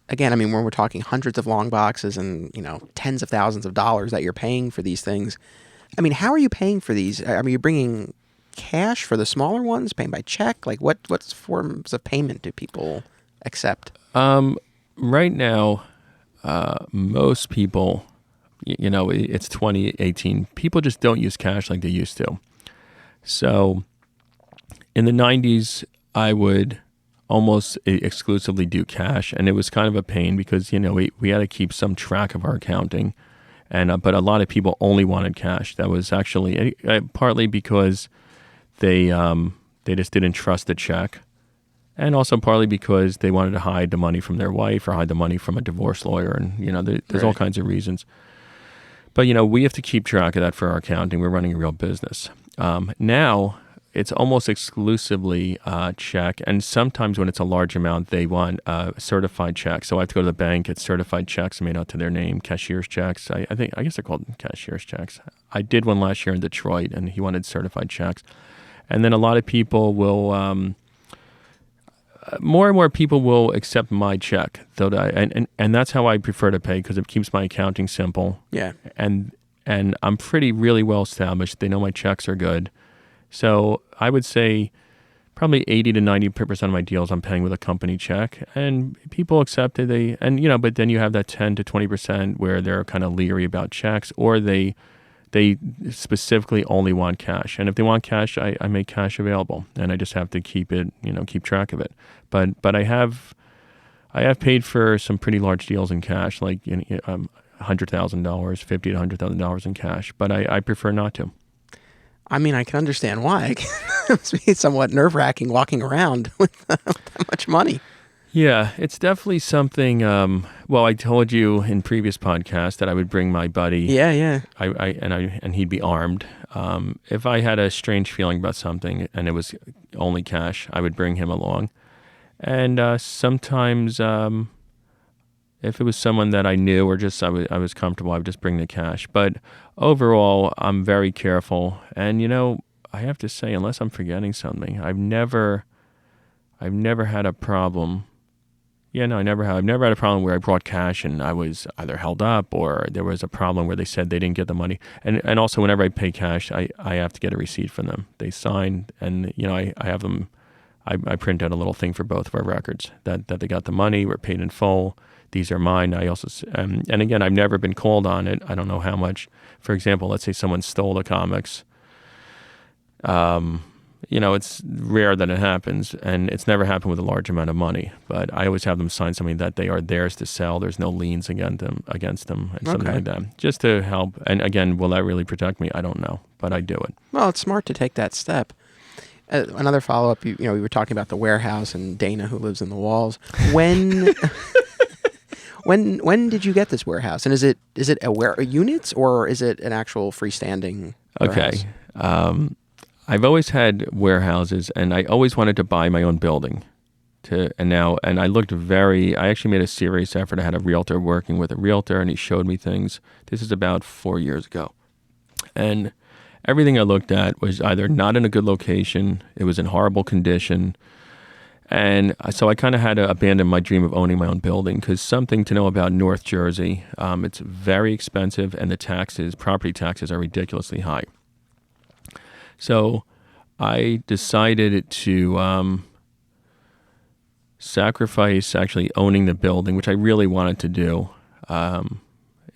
again, I mean, when we're talking hundreds of long boxes and, tens of thousands of dollars that you're paying for these things, I mean, how are you paying for these? Are you bringing cash for the smaller ones, paying by check? Like, what forms of payment do people accept? Right now, most people, it's 2018. People just don't use cash like they used to. So in the 90s, I would almost exclusively do cash, and it was kind of a pain because, we had to keep some track of our accounting, and but a lot of people only wanted cash. That was actually partly because they just didn't trust the check, and also partly because they wanted to hide the money from their wife or hide the money from a divorce lawyer, and there's all kinds of reasons. But we have to keep track of that for our accounting. We're running a real business. Now it's almost exclusively check, and sometimes when it's a large amount, they want certified checks. So I have to go to the bank, get certified checks made out to their name, cashier's checks. I guess they're called cashier's checks. I did one last year in Detroit, and he wanted certified checks. And then a lot of people will, more and more people will accept my check, and that's how I prefer to pay because it keeps my accounting simple. Yeah. And I'm really well established. They know my checks are good. So I would say probably 80 to 90% of my deals I'm paying with a company check, and people accept it. But then you have that 10 to 20% where they're kind of leery about checks, or they specifically only want cash. And if they want cash, I make cash available, and I just have to keep track of it. But I have paid for some pretty large deals in cash, like $100,000, $50,000 to $100,000 in cash. But I prefer not to. I mean, I can understand why. It's somewhat nerve-wracking walking around with that much money. Yeah, it's definitely something. Well, I told you in previous podcasts that I would bring my buddy. Yeah. And he'd be armed. If I had a strange feeling about something and it was only cash, I would bring him along. And sometimes, if it was someone that I knew or just I was comfortable, I would just bring the cash. But overall, I'm very careful. And I have to say, unless I'm forgetting something, I've never had a problem. Yeah, no, I've never had a problem where I brought cash and I was either held up or there was a problem where they said they didn't get the money. And also, whenever I pay cash, I have to get a receipt from them. They sign, and I have them. I print out a little thing for both of our records that they got the money, we're paid in full. These are mine. I also, and again, I've never been called on it. I don't know how much. For example, let's say someone stole the comics. It's rare that it happens, and it's never happened with a large amount of money. But I always have them sign something that they are theirs to sell. There's no liens against them, and something like that, just to help. And again, will that really protect me? I don't know, but I do it. Well, it's smart to take that step. Another follow-up, we were talking about the warehouse and Dana, who lives in the walls. When did you get this warehouse? And is it a units, or is it an actual freestanding warehouse? Okay. I've always had warehouses, and I always wanted to buy my own building. And I actually made a serious effort. I had a realtor working with a realtor, and he showed me things. This is about 4 years ago. And everything I looked at was either not in a good location, it was in horrible condition. And so I kind of had to abandon my dream of owning my own building, because something to know about North Jersey, it's very expensive, and the property taxes are ridiculously high. So I decided to sacrifice actually owning the building, which I really wanted to do.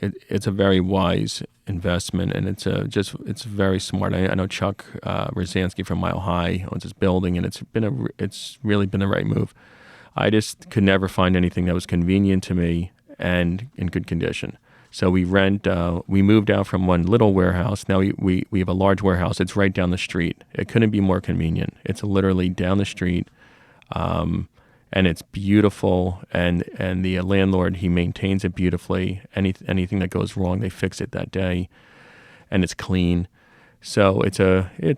It's a very wise investment, and it's very smart. I know Chuck Rosansky from Mile High owns this building, and it's really been the right move. I just could never find anything that was convenient to me and in good condition. So we moved out from one little warehouse. Now we have a large warehouse. It's right down the street. It couldn't be more convenient. It's literally down the street, and it's beautiful. And the landlord, he maintains it beautifully. Anything that goes wrong, they fix it that day, and it's clean. So it's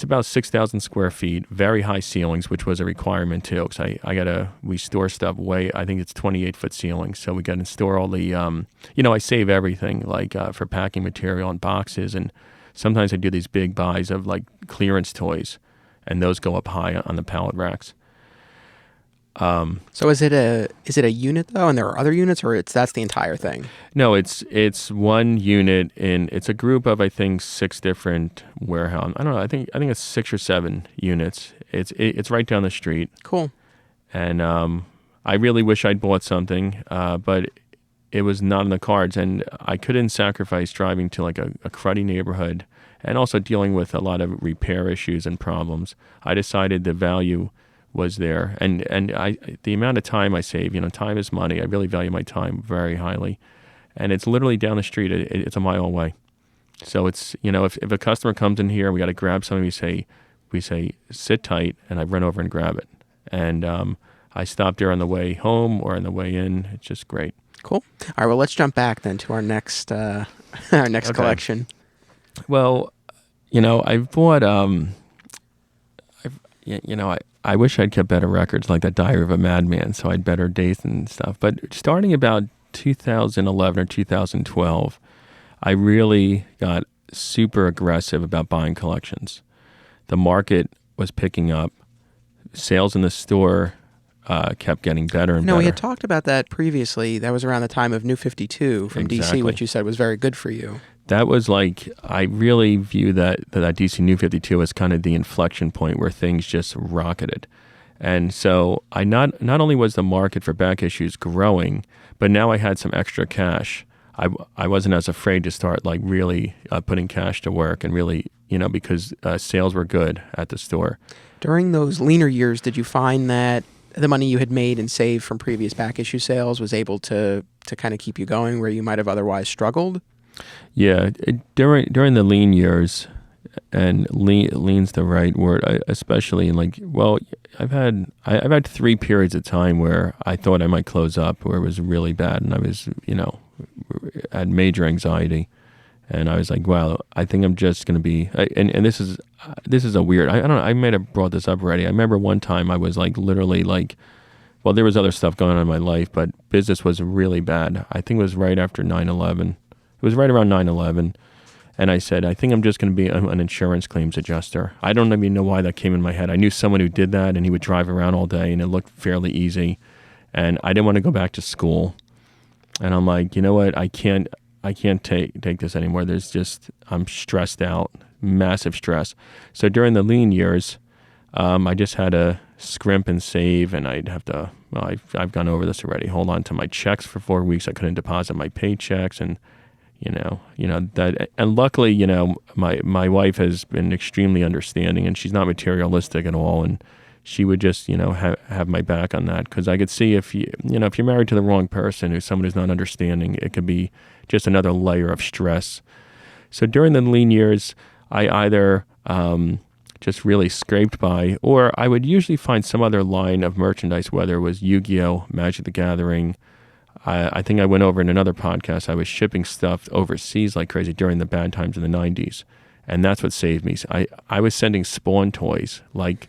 about 6,000 square feet, very high ceilings, which was a requirement too. Because we store stuff I think it's 28-foot ceilings. So we got to store all the, I save everything like for packing material and boxes. And sometimes I do these big buys of like clearance toys, and those go up high on the pallet racks. So is it a unit though, and there are other units, or that's the entire thing? No, it's one unit it's a group of, I think, 6 different warehouse. I don't know. I think it's 6 or 7 units. It's right down the street. Cool. And I really wish I'd bought something, but it was not in the cards, and I couldn't sacrifice driving to like a cruddy neighborhood and also dealing with a lot of repair issues and problems. I decided the value was there, and the amount of time I save, time is money. I really value my time very highly, and it's literally down the street. It's a mile away. So it's, if a customer comes in here, we got to grab something. We say sit tight, and I run over and grab it, and I stop there on the way home or on the way in. It's just great. Cool. All right. Well, let's jump back then to our next collection. Well, I've bought I wish I'd kept better records, like that Diary of a Madman, so I had better dates and stuff. But starting about 2011 or 2012, I really got super aggressive about buying collections. The market was picking up. Sales in the store kept getting better and better. No, we had talked about that previously. That was around the time of New 52 from Exactly. DC, which you said was very good for you. That was like, I really view that DC New 52 as kind of the inflection point where things just rocketed. And so I not only was the market for back issues growing, but now I had some extra cash. I wasn't as afraid to start like really putting cash to work and really, because sales were good at the store. During those leaner years, did you find that the money you had made and saved from previous back issue sales was able to kind of keep you going where you might have otherwise struggled? Yeah, during the lean years, and lean's the right word, especially in I've had 3 periods of time where I thought I might close up, where it was really bad, and I was had major anxiety, and I was like, wow, I think I'm just going to be, and this is a weird, I don't know, I may have brought this up already. I remember one time I was like literally like, well, there was other stuff going on in my life, but business was really bad. I think it was right after 9/11. It was right around 9/11. And I said, I think I'm just going to be an insurance claims adjuster. I don't even know why that came in my head. I knew someone who did that, and he would drive around all day, and it looked fairly easy. And I didn't want to go back to school. And I'm like, you know what? I can't take this anymore. I'm stressed out, massive stress. So during the lean years, I just had to scrimp and save, and I'd have to, well, I've gone over this already, hold on to my checks for 4 weeks. I couldn't deposit my paychecks, and that, and luckily, my wife has been extremely understanding, and she's not materialistic at all, and she would just, have my back on that, because I could see if you're married to the wrong person, who's someone who's not understanding, it could be just another layer of stress. So during the lean years, I either just really scraped by, or I would usually find some other line of merchandise, whether it was Yu-Gi-Oh, Magic the Gathering. I think I went over in another podcast, I was shipping stuff overseas like crazy during the bad times in the 90s. And that's what saved me. I was sending Spawn toys, like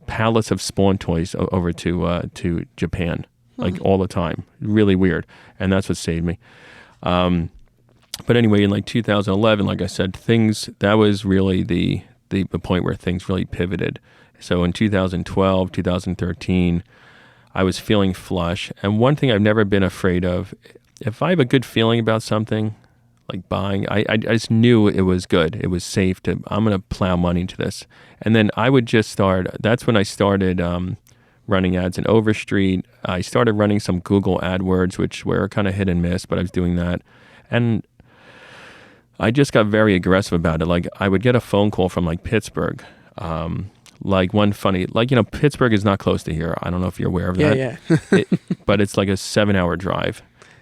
pallets of Spawn toys over to Japan, like all the time. Really weird. And that's what saved me. But anyway, in like 2011, like I said, that was really the point where things really pivoted. So in 2012, 2013, I was feeling flush. And one thing I've never been afraid of, if I have a good feeling about something, like buying, I just knew it was good. It was safe I'm going to plow money into this. And then I would just that's when I started running ads in Overstreet. I started running some Google AdWords, which were kind of hit and miss, but I was doing that. And I just got very aggressive about it. Like I would get a phone call from like Pittsburgh, Pittsburgh is not close to here. I don't know if you're aware of that. Yeah. But it's like a 7-hour drive.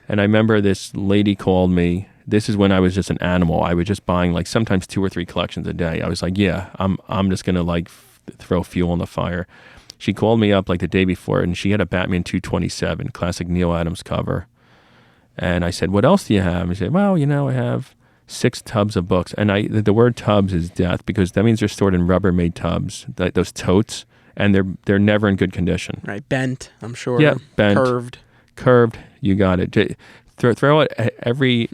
And I remember this lady called me. This is when I was just an animal. I was just buying like sometimes 2 or 3 collections a day. I was like, yeah, I'm just going to like throw fuel on the fire. She called me up like the day before, and she had a Batman 227, classic Neil Adams cover. And I said, what else do you have? And she said, well, I have 6 tubs of books. And the word tubs is death, because that means they're stored in Rubbermaid tubs, those totes, and they're never in good condition. Right, bent, I'm sure. Yeah, bent. Curved, you got it. Throw out every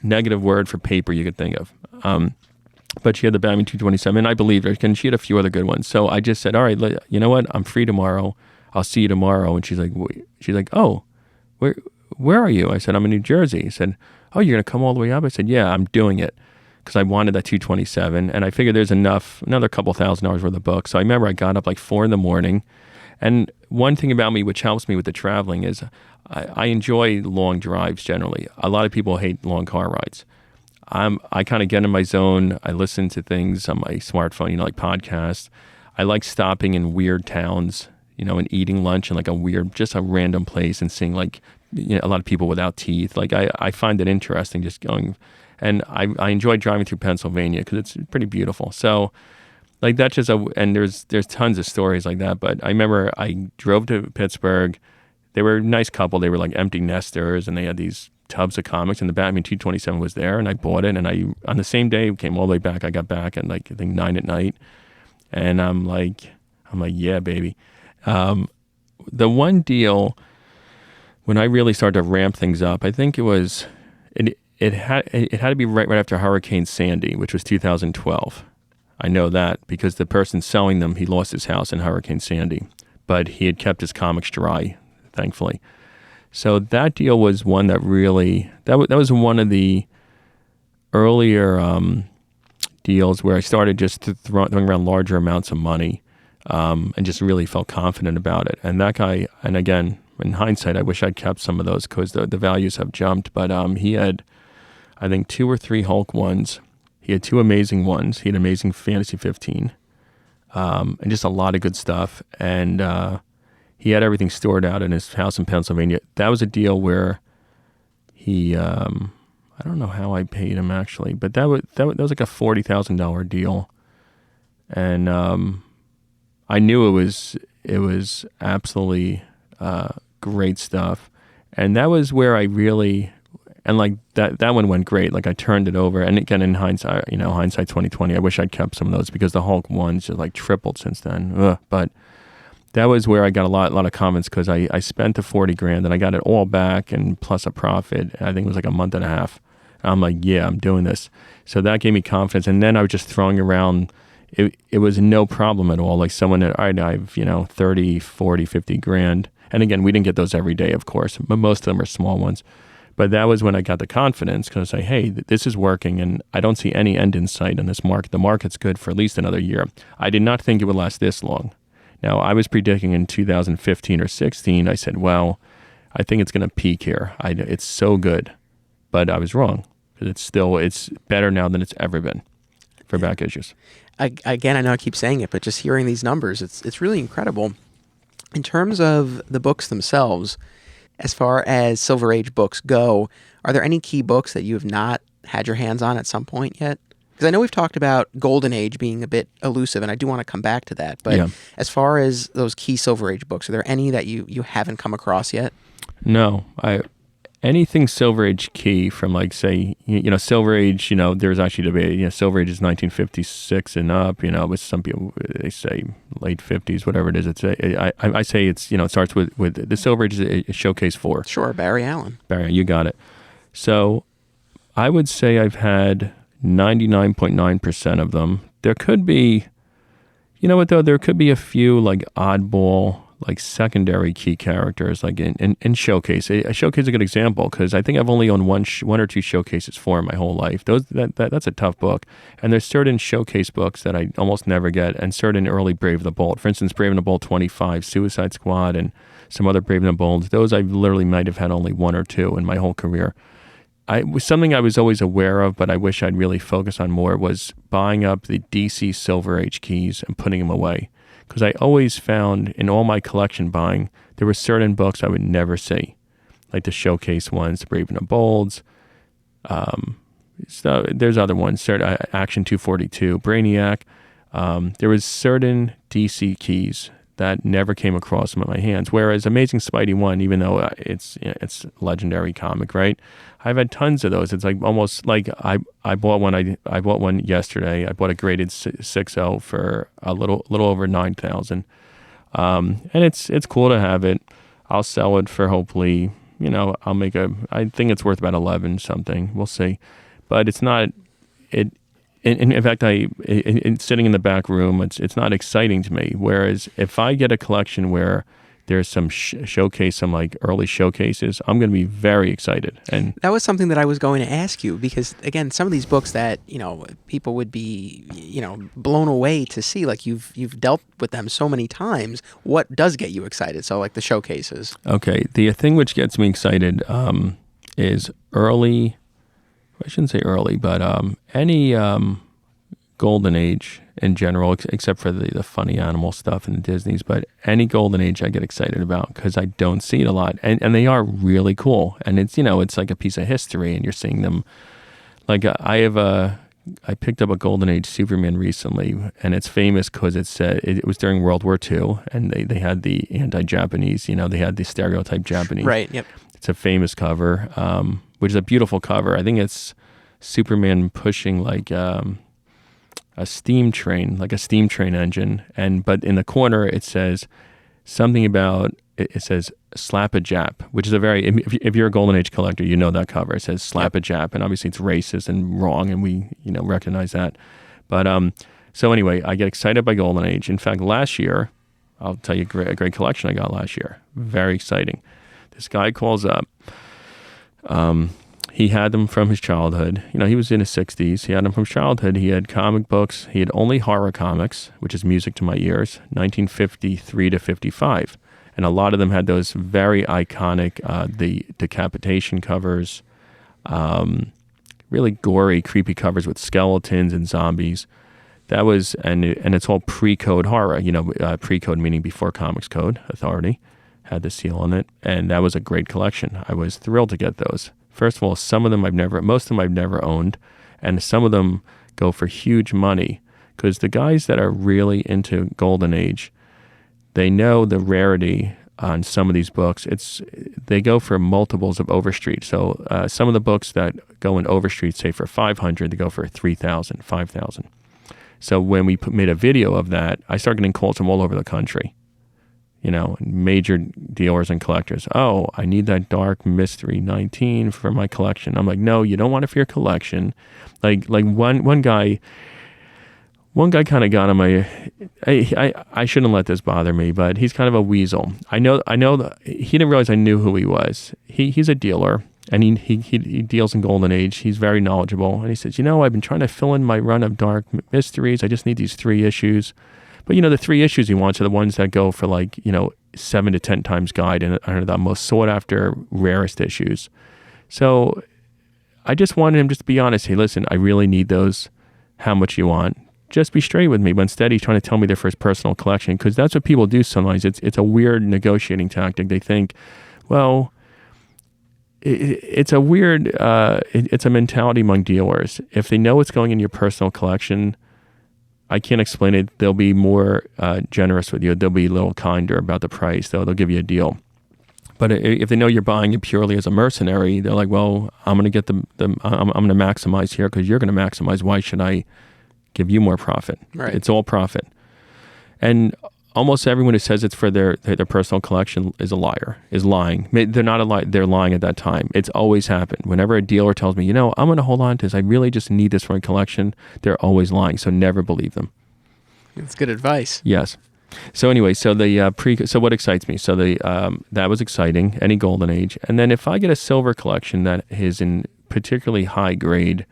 negative word for paper you could think of. But she had the Batman 227, and I believed her, and she had a few other good ones. So I just said, all right, you know what? I'm free tomorrow. I'll see you tomorrow. And she's like, oh, where are you? I said, I'm in New Jersey. She said, oh, you're going to come all the way up? I said, yeah, I'm doing it, because I wanted that 227, and I figured there's another couple $1,000s worth of books. So I remember I got up like 4 a.m. And one thing about me, which helps me with the traveling, is I enjoy long drives generally. A lot of people hate long car rides. I kind of get in my zone. I listen to things on my smartphone, like podcasts. I like stopping in weird towns, and eating lunch in like just a random place, and seeing like, a lot of people without teeth. Like I find it interesting just going, and I enjoy driving through Pennsylvania because it's pretty beautiful. So like that's just and there's tons of stories like that. But I remember I drove to Pittsburgh. They were a nice couple. They were like empty nesters, and they had these tubs of comics, and the Batman 227 was there, and I bought it, and on the same day came all the way back. I got back at like I think 9 p.m, and I'm like, yeah, baby. The one deal when I really started to ramp things up, I think it had to be right after Hurricane Sandy, which was 2012. I know that because the person selling them, he lost his house in Hurricane Sandy, but he had kept his comics dry, thankfully. So that deal was one that really, that was one of the earlier deals where I started just throwing around larger amounts of money. and just really felt confident about it. And that guy, and again, in hindsight, I wish I'd kept some of those because the values have jumped. But he had, I think, 2 or 3 Hulk ones. He had 2 amazing ones. He had Amazing Fantasy 15, and just a lot of good stuff. And he had everything stored out in his house in Pennsylvania. That was a deal where he, I don't know how I paid him actually, but that was like a $40,000 deal. And I knew it was absolutely great stuff. And that was where I really, and like that one went great. Like I turned it over, and again, in hindsight, hindsight 2020, I wish I'd kept some of those because the Hulk ones just like tripled since then. But that was where I got a lot of comments because I spent the $40,000 and I got it all back and plus a profit. I think it was like a month and a half. I'm like, yeah, I'm doing this. So that gave me confidence. And then I was just throwing around. It was no problem at all. Like someone that I have, 30, 40, 50 grand. And again, we didn't get those every day, of course, but most of them are small ones. But that was when I got the confidence because I say, hey, this is working and I don't see any end in sight in this market. The market's good for at least another year. I did not think it would last this long. Now, I was predicting in 2015 or 16, I said, well, I think it's going to peak here. It's so good. But I was wrong. It's better now than it's ever been for back issues. Again, I know I keep saying it, but just hearing these numbers, it's really incredible. In terms of the books themselves, as far as Silver Age books go, are there any key books that you have not had your hands on at some point yet? Because I know we've talked about Golden Age being a bit elusive, and I do want to come back to that. But as far as those key Silver Age books, are there any that you haven't come across yet? No. Anything Silver Age key from like, say, Silver Age, there's actually debate, Silver Age is 1956 and up, with some people, they say late 50s, whatever it is. I say it's, it starts with the Silver Age is a showcase 4. Sure, Barry Allen. Barry, you got it. So I would say I've had 99.9% of them. There could be, there could be a few like oddball, like secondary key characters, like in Showcase. A Showcase is a good example because I think I've only owned one or two Showcases in my whole life. That's a tough book. And there's certain Showcase books that I almost never get, and certain early Brave the Bold. For instance, Brave and the Bold 25, Suicide Squad, and some other Brave and the Bolds. Those I literally might have had only 1 or 2 in my whole career. Something I was always aware of, but I wish I'd really focus on more, was buying up the DC Silver Age keys and putting them away. Because I always found in all my collection buying, there were certain books I would never see, like the Showcase ones, the Brave and the Bolds. So there's other ones, Action 242, Brainiac. There was certain DC keys that never came across my hands. Whereas Amazing Spidey 1, even though it's legendary comic, right? I've had tons of those. It's like almost like I bought one. I bought one yesterday. I bought a graded 6.0 for a little over $9,000, and it's cool to have it. I'll sell it for hopefully, I'll make I think it's worth about 11 something. We'll see, but it's not it. In fact, sitting in the back room, it's not exciting to me. Whereas if I get a collection where there's some showcase, some like early showcases, I'm going to be very excited. And that was something that I was going to ask you because, again, some of these books that people would be blown away to see, like you've dealt with them so many times. What does get you excited? So like the showcases. Okay, the thing which gets me excited is early. I shouldn't say early, but any Golden Age in general, except for the funny animal stuff and the Disneys, but any Golden Age I get excited about because I don't see it a lot. And they are really cool. And it's, it's like a piece of history and you're seeing them. Like I picked up a Golden Age Superman recently, and it's famous because it was during World War II, and they had the anti-Japanese, they had the stereotype Japanese. Right, yep. It's a famous cover, which is a beautiful cover. I think it's Superman pushing like a steam train engine, but in the corner it says something about it says "slap a Jap," which is a very if you're a Golden Age collector, you know that cover. It says "slap a Jap," and obviously it's racist and wrong, and we recognize that. But so anyway, I get excited by Golden Age. In fact, last year, I'll tell you a great collection I got last year. Very exciting. This guy calls up. He had them from his childhood. He was in his 60s. He had them from childhood. He had comic books. He had only horror comics, which is music to my ears, 1953 to 55. And a lot of them had those very iconic, the decapitation covers, really gory, creepy covers with skeletons and zombies. That was, and it's all pre-code horror, pre-code meaning before Comics Code Authority had the seal on it. And that was a great collection. I was thrilled to get those. First of all, most of them I've never owned, and some of them go for huge money because the guys that are really into Golden Age, they know the rarity on some of these books. They go for multiples of Overstreet. So some of the books that go in Overstreet, say for $500, they go for $3,000, $5,000. So when we made a video of that, I started getting calls from all over the country. Major dealers and collectors. Oh, I need that Dark Mystery 19 for my collection. I'm like, no, you don't want it for your collection. Like one guy kind of got on my. I shouldn't let this bother me, but he's kind of a weasel. I know that he didn't realize I knew who he was. He's a dealer, and he deals in Golden Age. He's very knowledgeable, and he says, I've been trying to fill in my run of Dark Mysteries. I just need these 3 issues. But the 3 issues he wants are the ones that go for 7 to 10 times guide and are the most sought after, rarest issues. So I just wanted him just to be honest. Hey, listen, I really need those. How much you want? Just be straight with me. But instead, he's trying to tell me they're for his personal collection, because that's what people do sometimes. It's a weird negotiating tactic. They think, well, it's a weird, it's a mentality among dealers. If they know it's going in your personal collection, I can't explain it. They'll be more generous with you. They'll be a little kinder about the price. They'll give you a deal. But if they know you're buying it purely as a mercenary, they're like, well, I'm going to get I'm going to maximize here because you're going to maximize. Why should I give you more profit? Right. It's all profit. And almost everyone who says it's for their personal collection is a liar, is lying. They're not a liar. They're lying at that time. It's always happened. Whenever a dealer tells me, I'm going to hold on to this, I really just need this for my collection, they're always lying. So never believe them. That's good advice. Yes. So anyway, so so what excites me? So that was exciting, any Golden Age. And then if I get a silver collection that is in particularly high grade,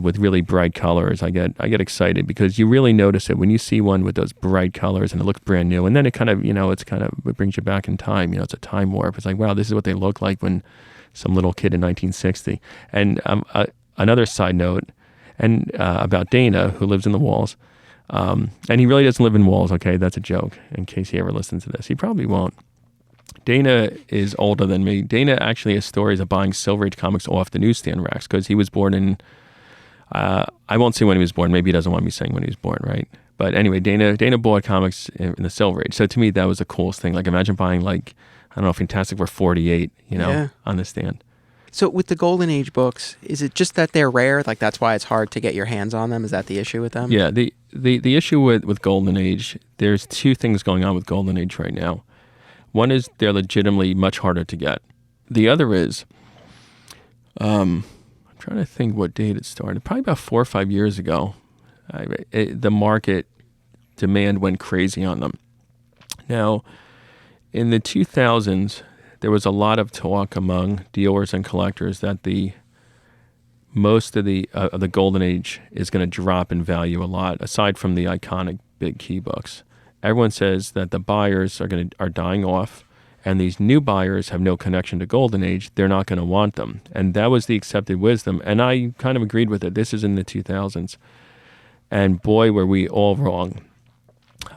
with really bright colors, I get excited, because you really notice it when you see one with those bright colors and it looks brand new, and then it kind of, it brings you back in time. It's a time warp. It's like, wow, this is what they looked like when some little kid in 1960. And another side note, and about Dana, who lives in the Walls, and he really doesn't live in Walls. Okay, that's a joke. In case he ever listens to this, he probably won't. Dana is older than me. Dana actually has stories of buying Silver Age comics off the newsstand racks, because he was born in. I won't say when he was born. Maybe he doesn't want me saying when he was born, right? But anyway, Dana bought comics in the Silver Age. So to me, that was the coolest thing. Like, imagine buying, Fantastic Four 48, on the stand. So with the Golden Age books, is it just that they're rare? Like, that's why it's hard to get your hands on them? Is that the issue with them? Yeah, the issue with Golden Age, there's 2 things going on with Golden Age right now. One is they're legitimately much harder to get. The other is, I'm trying to think what date it started. Probably about 4 or 5 years ago, the market demand went crazy on them. Now, in the 2000s, there was a lot of talk among dealers and collectors that most of the Golden Age is going to drop in value a lot, aside from the iconic big key books. Everyone says that the buyers are dying off, and these new buyers have no connection to Golden Age. They're not going to want them. And that was the accepted wisdom. And I kind of agreed with it. This is in the 2000s. And boy, were we all wrong.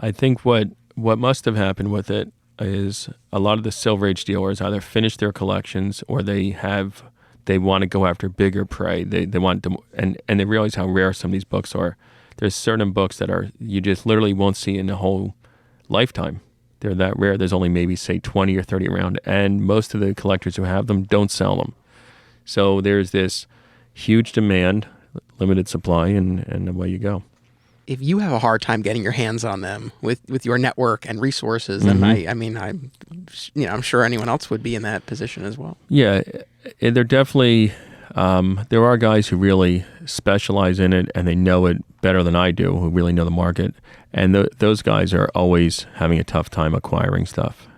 I think what must have happened with it is a lot of the Silver Age dealers either finished their collections, or they want to go after bigger prey. They want to, and they realize how rare some of these books are. There's certain books that you just literally won't see in the whole lifetime. They're that rare. There's only maybe, say, 20 or 30 around, and most of the collectors who have them don't sell them. So there's this huge demand, limited supply, and away you go. If you have a hard time getting your hands on them with your network and resources, then I'm sure anyone else would be in that position as well. Yeah, they're definitely. There are guys who really specialize in it, and they know it better than I do, who really know the market. And those guys are always having a tough time acquiring stuff.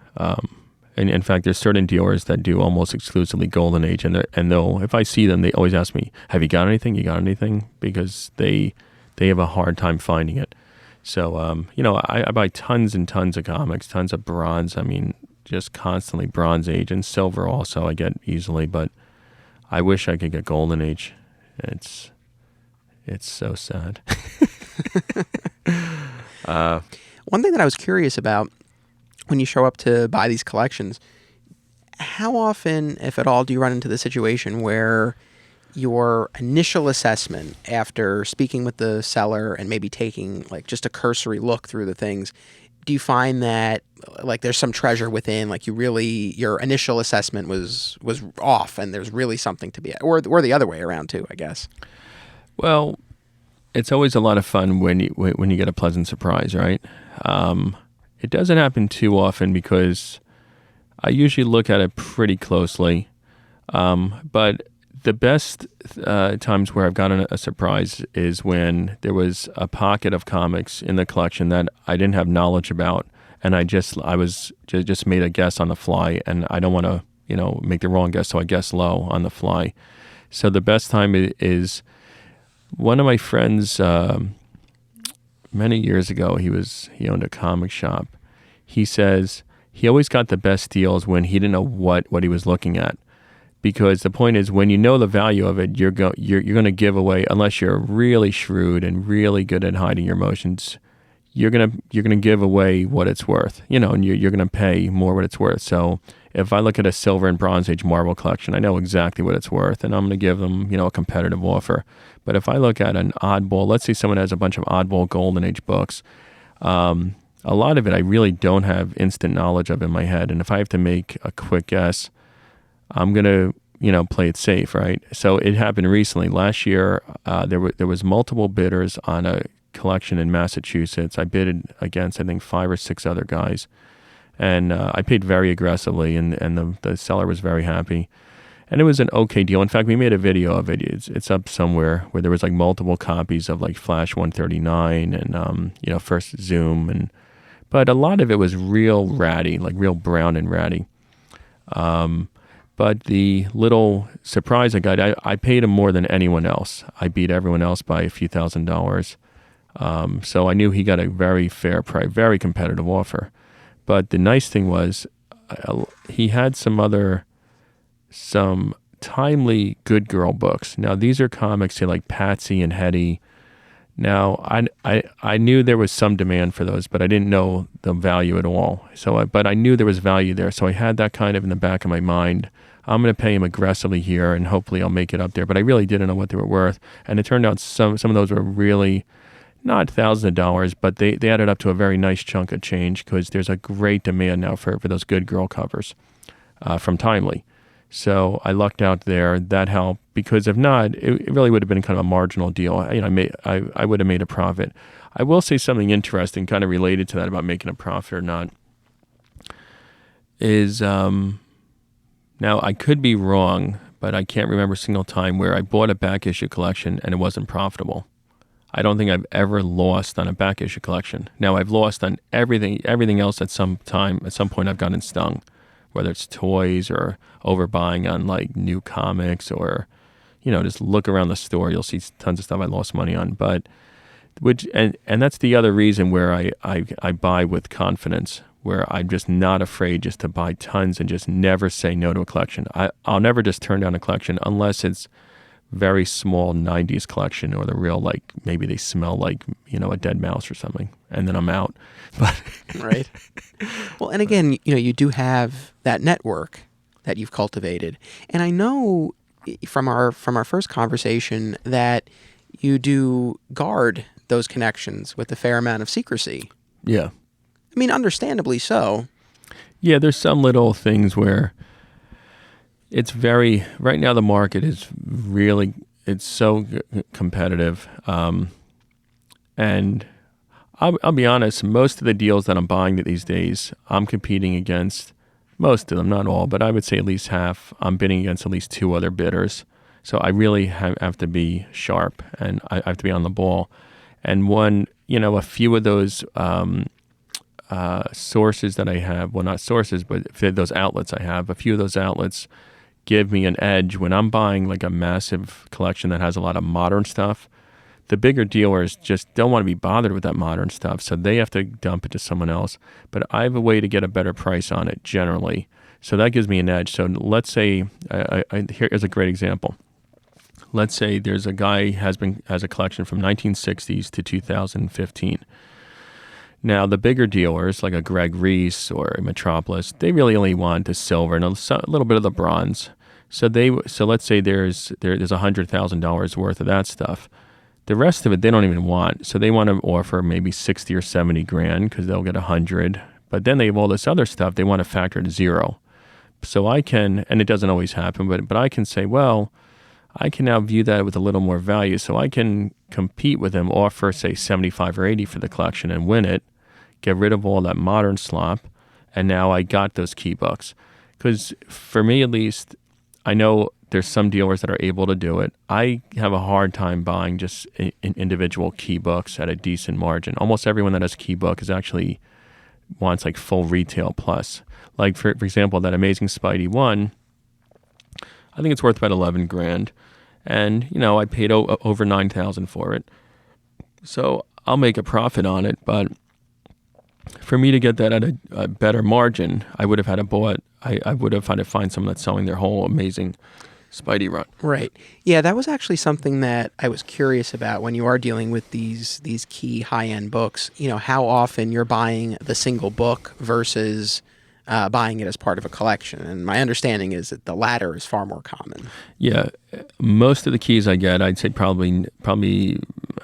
And in fact, there's certain dealers that do almost exclusively Golden Age, and they'll, if I see them, they always ask me, "Have you got anything? You got anything?" Because they have a hard time finding it. So I buy tons and tons of comics, tons of bronze. I mean, just constantly Bronze Age, and silver also I get easily, but I wish I could get Golden Age. It's so sad. One thing that I was curious about when you show up to buy these collections, how often, if at all, do you run into the situation where your initial assessment after speaking with the seller and maybe taking like just a cursory look through the things, do you find that like there's some treasure within, like your initial assessment was off and there's really something to be, or the other way around too, I guess? Well, it's always a lot of fun when you get a pleasant surprise, right? It doesn't happen too often because I usually look at it pretty closely. But the best times where I've gotten a surprise is when there was a pocket of comics in the collection that I didn't have knowledge about, and I was just made a guess on the fly, and I don't want to make the wrong guess, so I guess low on the fly. So the best time is one of my friends. Many years ago, he owned a comic shop. He says he always got the best deals when he didn't know what he was looking at, because the point is when you know the value of it, you're going to give away, unless you're really shrewd and really good at hiding your emotions. You're gonna give away what it's worth, and you're gonna pay more what it's worth. So if I look at a Silver and Bronze Age Marvel collection, I know exactly what it's worth, and I'm gonna give them a competitive offer. But if I look at an oddball, let's say someone has a bunch of oddball Golden Age books, a lot of it I really don't have instant knowledge of in my head, and if I have to make a quick guess, I'm gonna play it safe, right? So it happened recently. Last year, there was multiple bidders on a collection in Massachusetts. I bid against I think 5 or 6 other guys, and I paid very aggressively, and the seller was very happy. And it was an okay deal. In fact, we made a video of it. It's up somewhere where there was like multiple copies of like Flash 139 and First Zoom, but a lot of it was real ratty, like real brown and ratty. But the little surprise I got, I paid him more than anyone else. I beat everyone else by a few $1,000s. So I knew he got a very fair price, very competitive offer. But the nice thing was he had some timely good girl books. Now these are comics, say like Patsy and Hetty. Now I knew there was some demand for those, but I didn't know the value at all. But I knew there was value there, so I had that kind of in the back of my mind. I'm going to pay him aggressively here, and hopefully I'll make it up there. But I really didn't know what they were worth, and it turned out some of those were really not thousands of dollars, but they added up to a very nice chunk of change, because there's a great demand now for those good girl covers from Timely. So I lucked out there. That helped, because if not, it really would have been kind of a marginal deal. I would have made a profit. I will say something interesting, kind of related to that about making a profit or not, is now I could be wrong, but I can't remember a single time where I bought a back issue collection and it wasn't profitable. I don't think I've ever lost on a back issue collection. Now I've lost on everything else at some point I've gotten stung, whether it's toys or overbuying on like new comics, or just look around the store, you'll see tons of stuff I lost money on. But and that's the other reason where I buy with confidence, where I'm just not afraid just to buy tons and just never say no to a collection. I'll never just turn down a collection unless it's very small 90s collection, or the real, like, maybe they smell like, a dead mouse or something, and then I'm out. But right. Well, and again, you do have that network that you've cultivated. And I know from our first conversation that you do guard those connections with a fair amount of secrecy. Yeah. I mean, understandably so. Yeah, there's some little things where it's right now the market is really, it's so competitive. And I'll be honest, most of the deals that I'm buying these days, I'm competing against, most of them, not all, but I would say at least half, I'm bidding against at least 2 other bidders. So I really have to be sharp, and I have to be on the ball. And a few of those sources that I have, well, not sources, but those outlets I have, a few of those outlets give me an edge when I'm buying like a massive collection that has a lot of modern stuff. The bigger dealers just don't want to be bothered with that modern stuff, so they have to dump it to someone else. But I have a way to get a better price on it generally, so that gives me an edge. So let's say, here's a great example. Let's say there's a guy has a collection from 1960s to 2015. Now, the bigger dealers, like a Greg Reese or a Metropolis, they really only want the silver and a little bit of the bronze. So let's say there's $100,000 worth of that stuff. The rest of it, they don't even want. So they want to offer maybe 60 or 70 grand because they'll get 100. But then they have all this other stuff they want to factor to zero. So I can, and it doesn't always happen, but I can say, well, I can now view that with a little more value. So I can compete with them, offer, say, 75 or 80 for the collection and win it, get rid of all that modern slop, and now I got those key books. Because for me at least, I know there's some dealers that are able to do it. I have a hard time buying just individual key books at a decent margin. Almost everyone that has a key book is actually wants like full retail plus. Like for example, that Amazing Spidey one, I think it's worth about 11 grand. And, I paid over 9,000 for it. So I'll make a profit on it, but for me to get that at a better margin, I would have had to find someone that's selling their whole Amazing Spidey run. Right. Yeah, that was actually something that I was curious about when you are dealing with these key high-end books. How often you're buying the single book versus buying it as part of a collection. And my understanding is that the latter is far more common. Yeah. Most of the keys I get, I'd say probably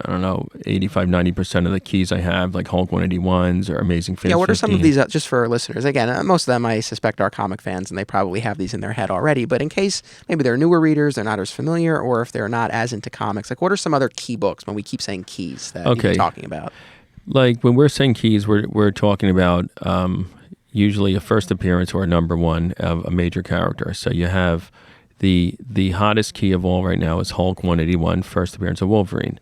I don't know, 85, 90% of the keys I have, like Hulk 181s or Amazing 15. Yeah, what are some of these, just for our listeners? Again, most of them I suspect are comic fans, and they probably have these in their head already. But in case maybe they're newer readers, they're not as familiar, or if they're not as into comics, like what are some other key books when we keep saying keys that you're talking about? Like when we're saying keys, we're talking about usually a first appearance or a number one of a major character. So you have the hottest key of all right now is Hulk 181, first appearance of Wolverine.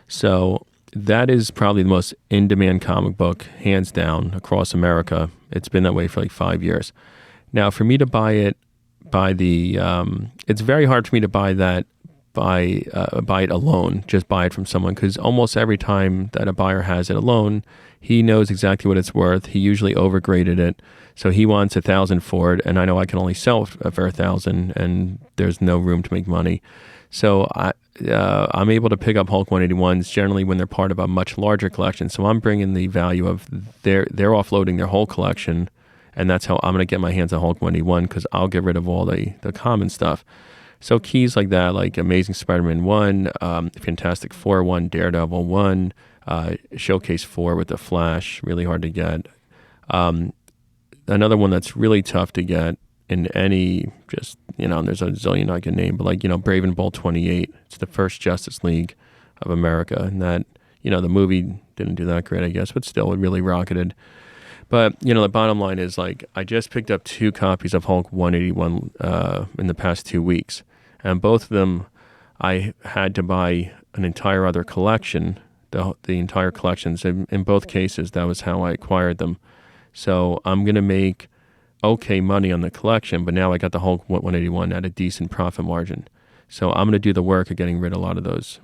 So that is probably the most in-demand comic book, hands down, across America. It's been that way for like 5 years. Now, for me to buy it it's very hard for me to buy that buy it alone, just buy it from someone, because almost every time that a buyer has it alone, he knows exactly what it's worth. He usually overgraded it, so he wants 1,000 for it, and I know I can only sell it for 1,000, and there's no room to make money. So I'm able to pick up Hulk 181s generally when they're part of a much larger collection. So I'm bringing the value of they're offloading their whole collection, and that's how I'm going to get my hands on Hulk 181, because I'll get rid of all the common stuff. So keys like that, like Amazing Spider-Man 1, Fantastic Four 1, Daredevil 1, Showcase 4 with the Flash, really hard to get. Another one that's really tough to get in any, just, there's a zillion I can name, but like, Brave and Bold 28, it's the first Justice League of America. And that, the movie didn't do that great, I guess, but still it really rocketed. But, the bottom line is, like, I just picked up 2 copies of Hulk 181 in the past 2 weeks. And both of them, I had to buy an entire other collection, the entire collections. In both cases, that was how I acquired them. So I'm going to make okay money on the collection, but now I got the Hulk 181 at a decent profit margin. So I'm going to do the work of getting rid of a lot of those,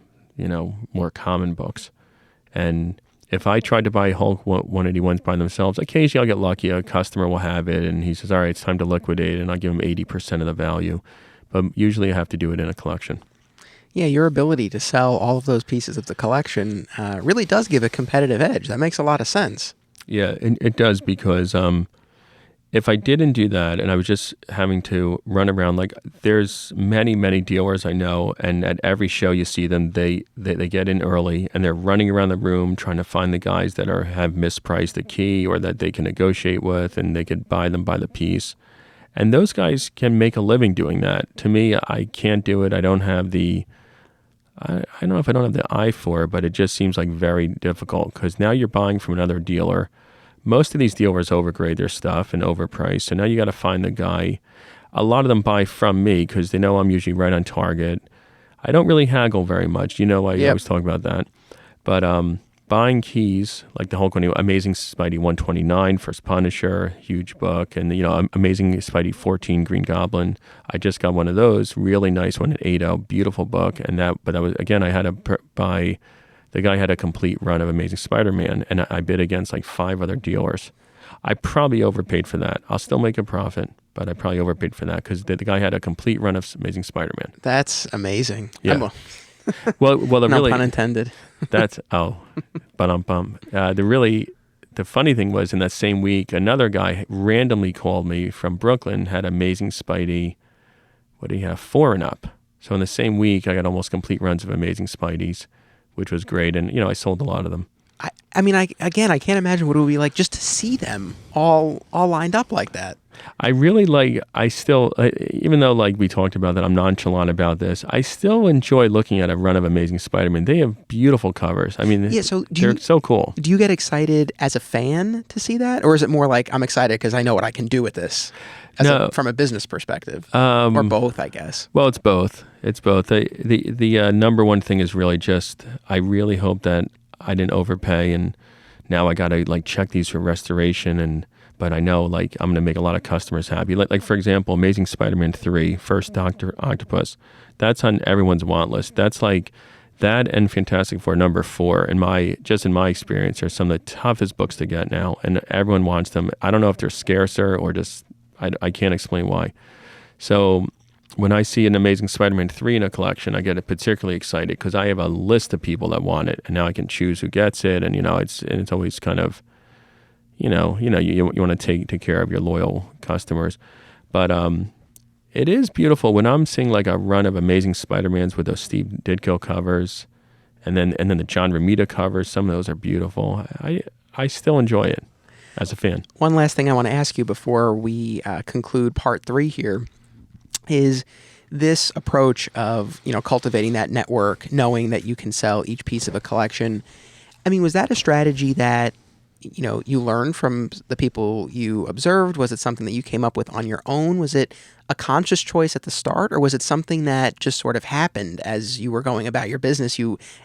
more common books. And if I tried to buy Hulk 181s by themselves, occasionally I'll get lucky. A customer will have it, and he says, all right, it's time to liquidate it, and I'll give him 80% of the value. But usually I have to do it in a collection. Yeah, your ability to sell all of those pieces of the collection really does give a competitive edge. That makes a lot of sense. Yeah, it does, because if I didn't do that and I was just having to run around, like there's many, many dealers I know, and at every show you see them, they get in early and they're running around the room trying to find the guys that have mispriced the key or that they can negotiate with, and they could buy them by the piece. And those guys can make a living doing that. To me, I can't do it. I don't have the, I don't know if I don't have the eye for it, but it just seems like very difficult, because now you're buying from another dealer. Most of these dealers overgrade their stuff and overprice. So now you got to find the guy. A lot of them buy from me because they know I'm usually right on target. I don't really haggle very much. I always talk about that. But buying keys, like the Hulk one, Amazing Spidey 129, First Punisher, huge book, and Amazing Spidey 14, Green Goblin. I just got one of those, really nice one at 8.0, beautiful book, but that was, again, I had to buy. The guy had a complete run of Amazing Spider-Man, and I bid against like 5 other dealers. I probably overpaid for that. I'll still make a profit, but I probably overpaid for that because the guy had a complete run of Amazing Spider-Man. That's amazing. Yeah. Well, no really, pun intended. That's the funny thing was, in that same week, another guy randomly called me from Brooklyn, had Amazing Spidey. What do you have? 4 and up. So in the same week, I got almost complete runs of Amazing Spideys, which was great, and I sold a lot of them. I mean, I can't imagine what it would be like just to see them all lined up like that. I really even though like we talked about that, I'm nonchalant about this, I still enjoy looking at a run of Amazing Spider-Man. They have beautiful covers. I mean, they're so cool. Do you get excited as a fan to see that? Or is it more like, I'm excited because I know what I can do with this from a business perspective? Or both, I guess. Well, it's both. The number one thing is really just, I really hope that I didn't overpay, and now I got to like check these for restoration, but I know like I'm going to make a lot of customers happy. Like for example, Amazing Spider-Man 3, First Dr. Octopus, that's on everyone's want list. That's like that and Fantastic Four number 4 in my experience are some of the toughest books to get now, and everyone wants them. I don't know if they're scarcer or just I can't explain why. So when I see an Amazing Spider-Man 3 in a collection, I get particularly excited because I have a list of people that want it, and now I can choose who gets it. And it's always kind of, you want to take care of your loyal customers. But it is beautiful when I'm seeing like a run of Amazing Spider-Mans with those Steve Ditko covers, and then the John Romita covers. Some of those are beautiful. I still enjoy it as a fan. One last thing I want to ask you before we conclude part 3 here is this approach of, cultivating that network, knowing that you can sell each piece of a collection. I mean, was that a strategy that, you learned from the people you observed? Was it something that you came up with on your own? Was it a conscious choice at the start, or was it something that just sort of happened as you were going about your business?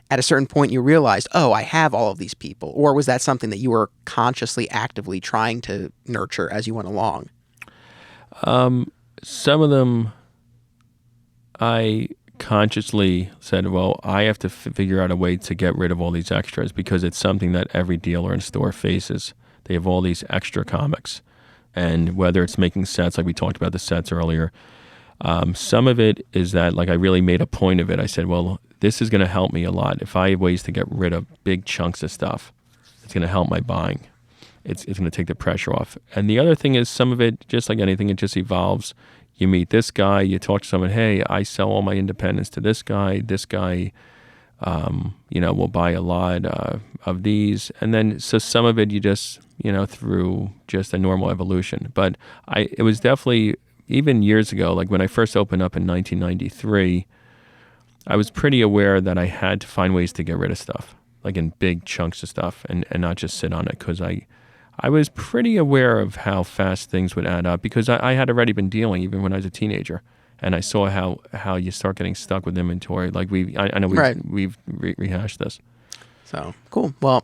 At a certain point, you realized, oh, I have all of these people. Or was that something that you were consciously, actively trying to nurture as you went along? Some of them I consciously said, well, I have to figure out a way to get rid of all these extras because it's something that every dealer and store faces. They have all these extra comics. And whether it's making sets, like we talked about the sets earlier, some of it is that like I really made a point of it. I said, well, this is going to help me a lot. If I have ways to get rid of big chunks of stuff, it's going to help my buying. It's going to take the pressure off. And the other thing is some of it, just like anything, it just evolves. You meet this guy, you talk to someone, hey, I sell all my independents to this guy. This guy, will buy a lot of these. And then, so some of it you just, through just a normal evolution. But it was definitely, even years ago, like when I first opened up in 1993, I was pretty aware that I had to find ways to get rid of stuff, like in big chunks of stuff and not just sit on it because I was pretty aware of how fast things would add up because I had already been dealing even when I was a teenager, and I saw how you start getting stuck with inventory. Like I know we've rehashed this. So cool. Well,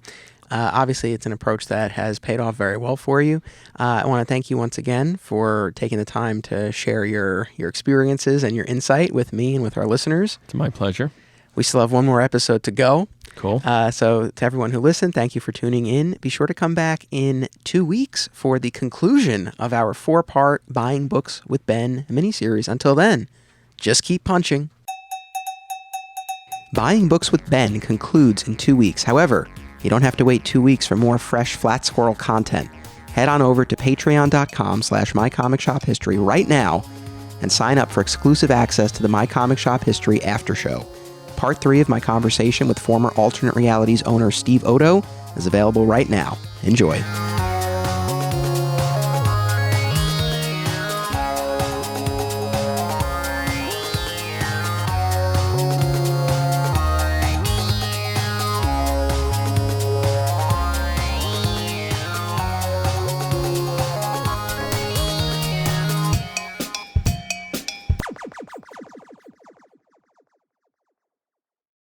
obviously it's an approach that has paid off very well for you. I want to thank you once again for taking the time to share your experiences and your insight with me and with our listeners. It's my pleasure. We still have one more episode to go. Cool. So to everyone who listened, thank you for tuning in. Be sure to come back in 2 weeks for the conclusion of our 4-part Buying Books with Ben miniseries. Until then, just keep punching. Buying Books with Ben concludes in 2 weeks. However, you don't have to wait 2 weeks for more fresh Flat Squirrel content. Head on over to patreon.com/mycomicshophistory right now and sign up for exclusive access to the My Comic Shop History After Show. Part 3 of my conversation with former Alternate Realities owner Steve Odo is available right now. Enjoy.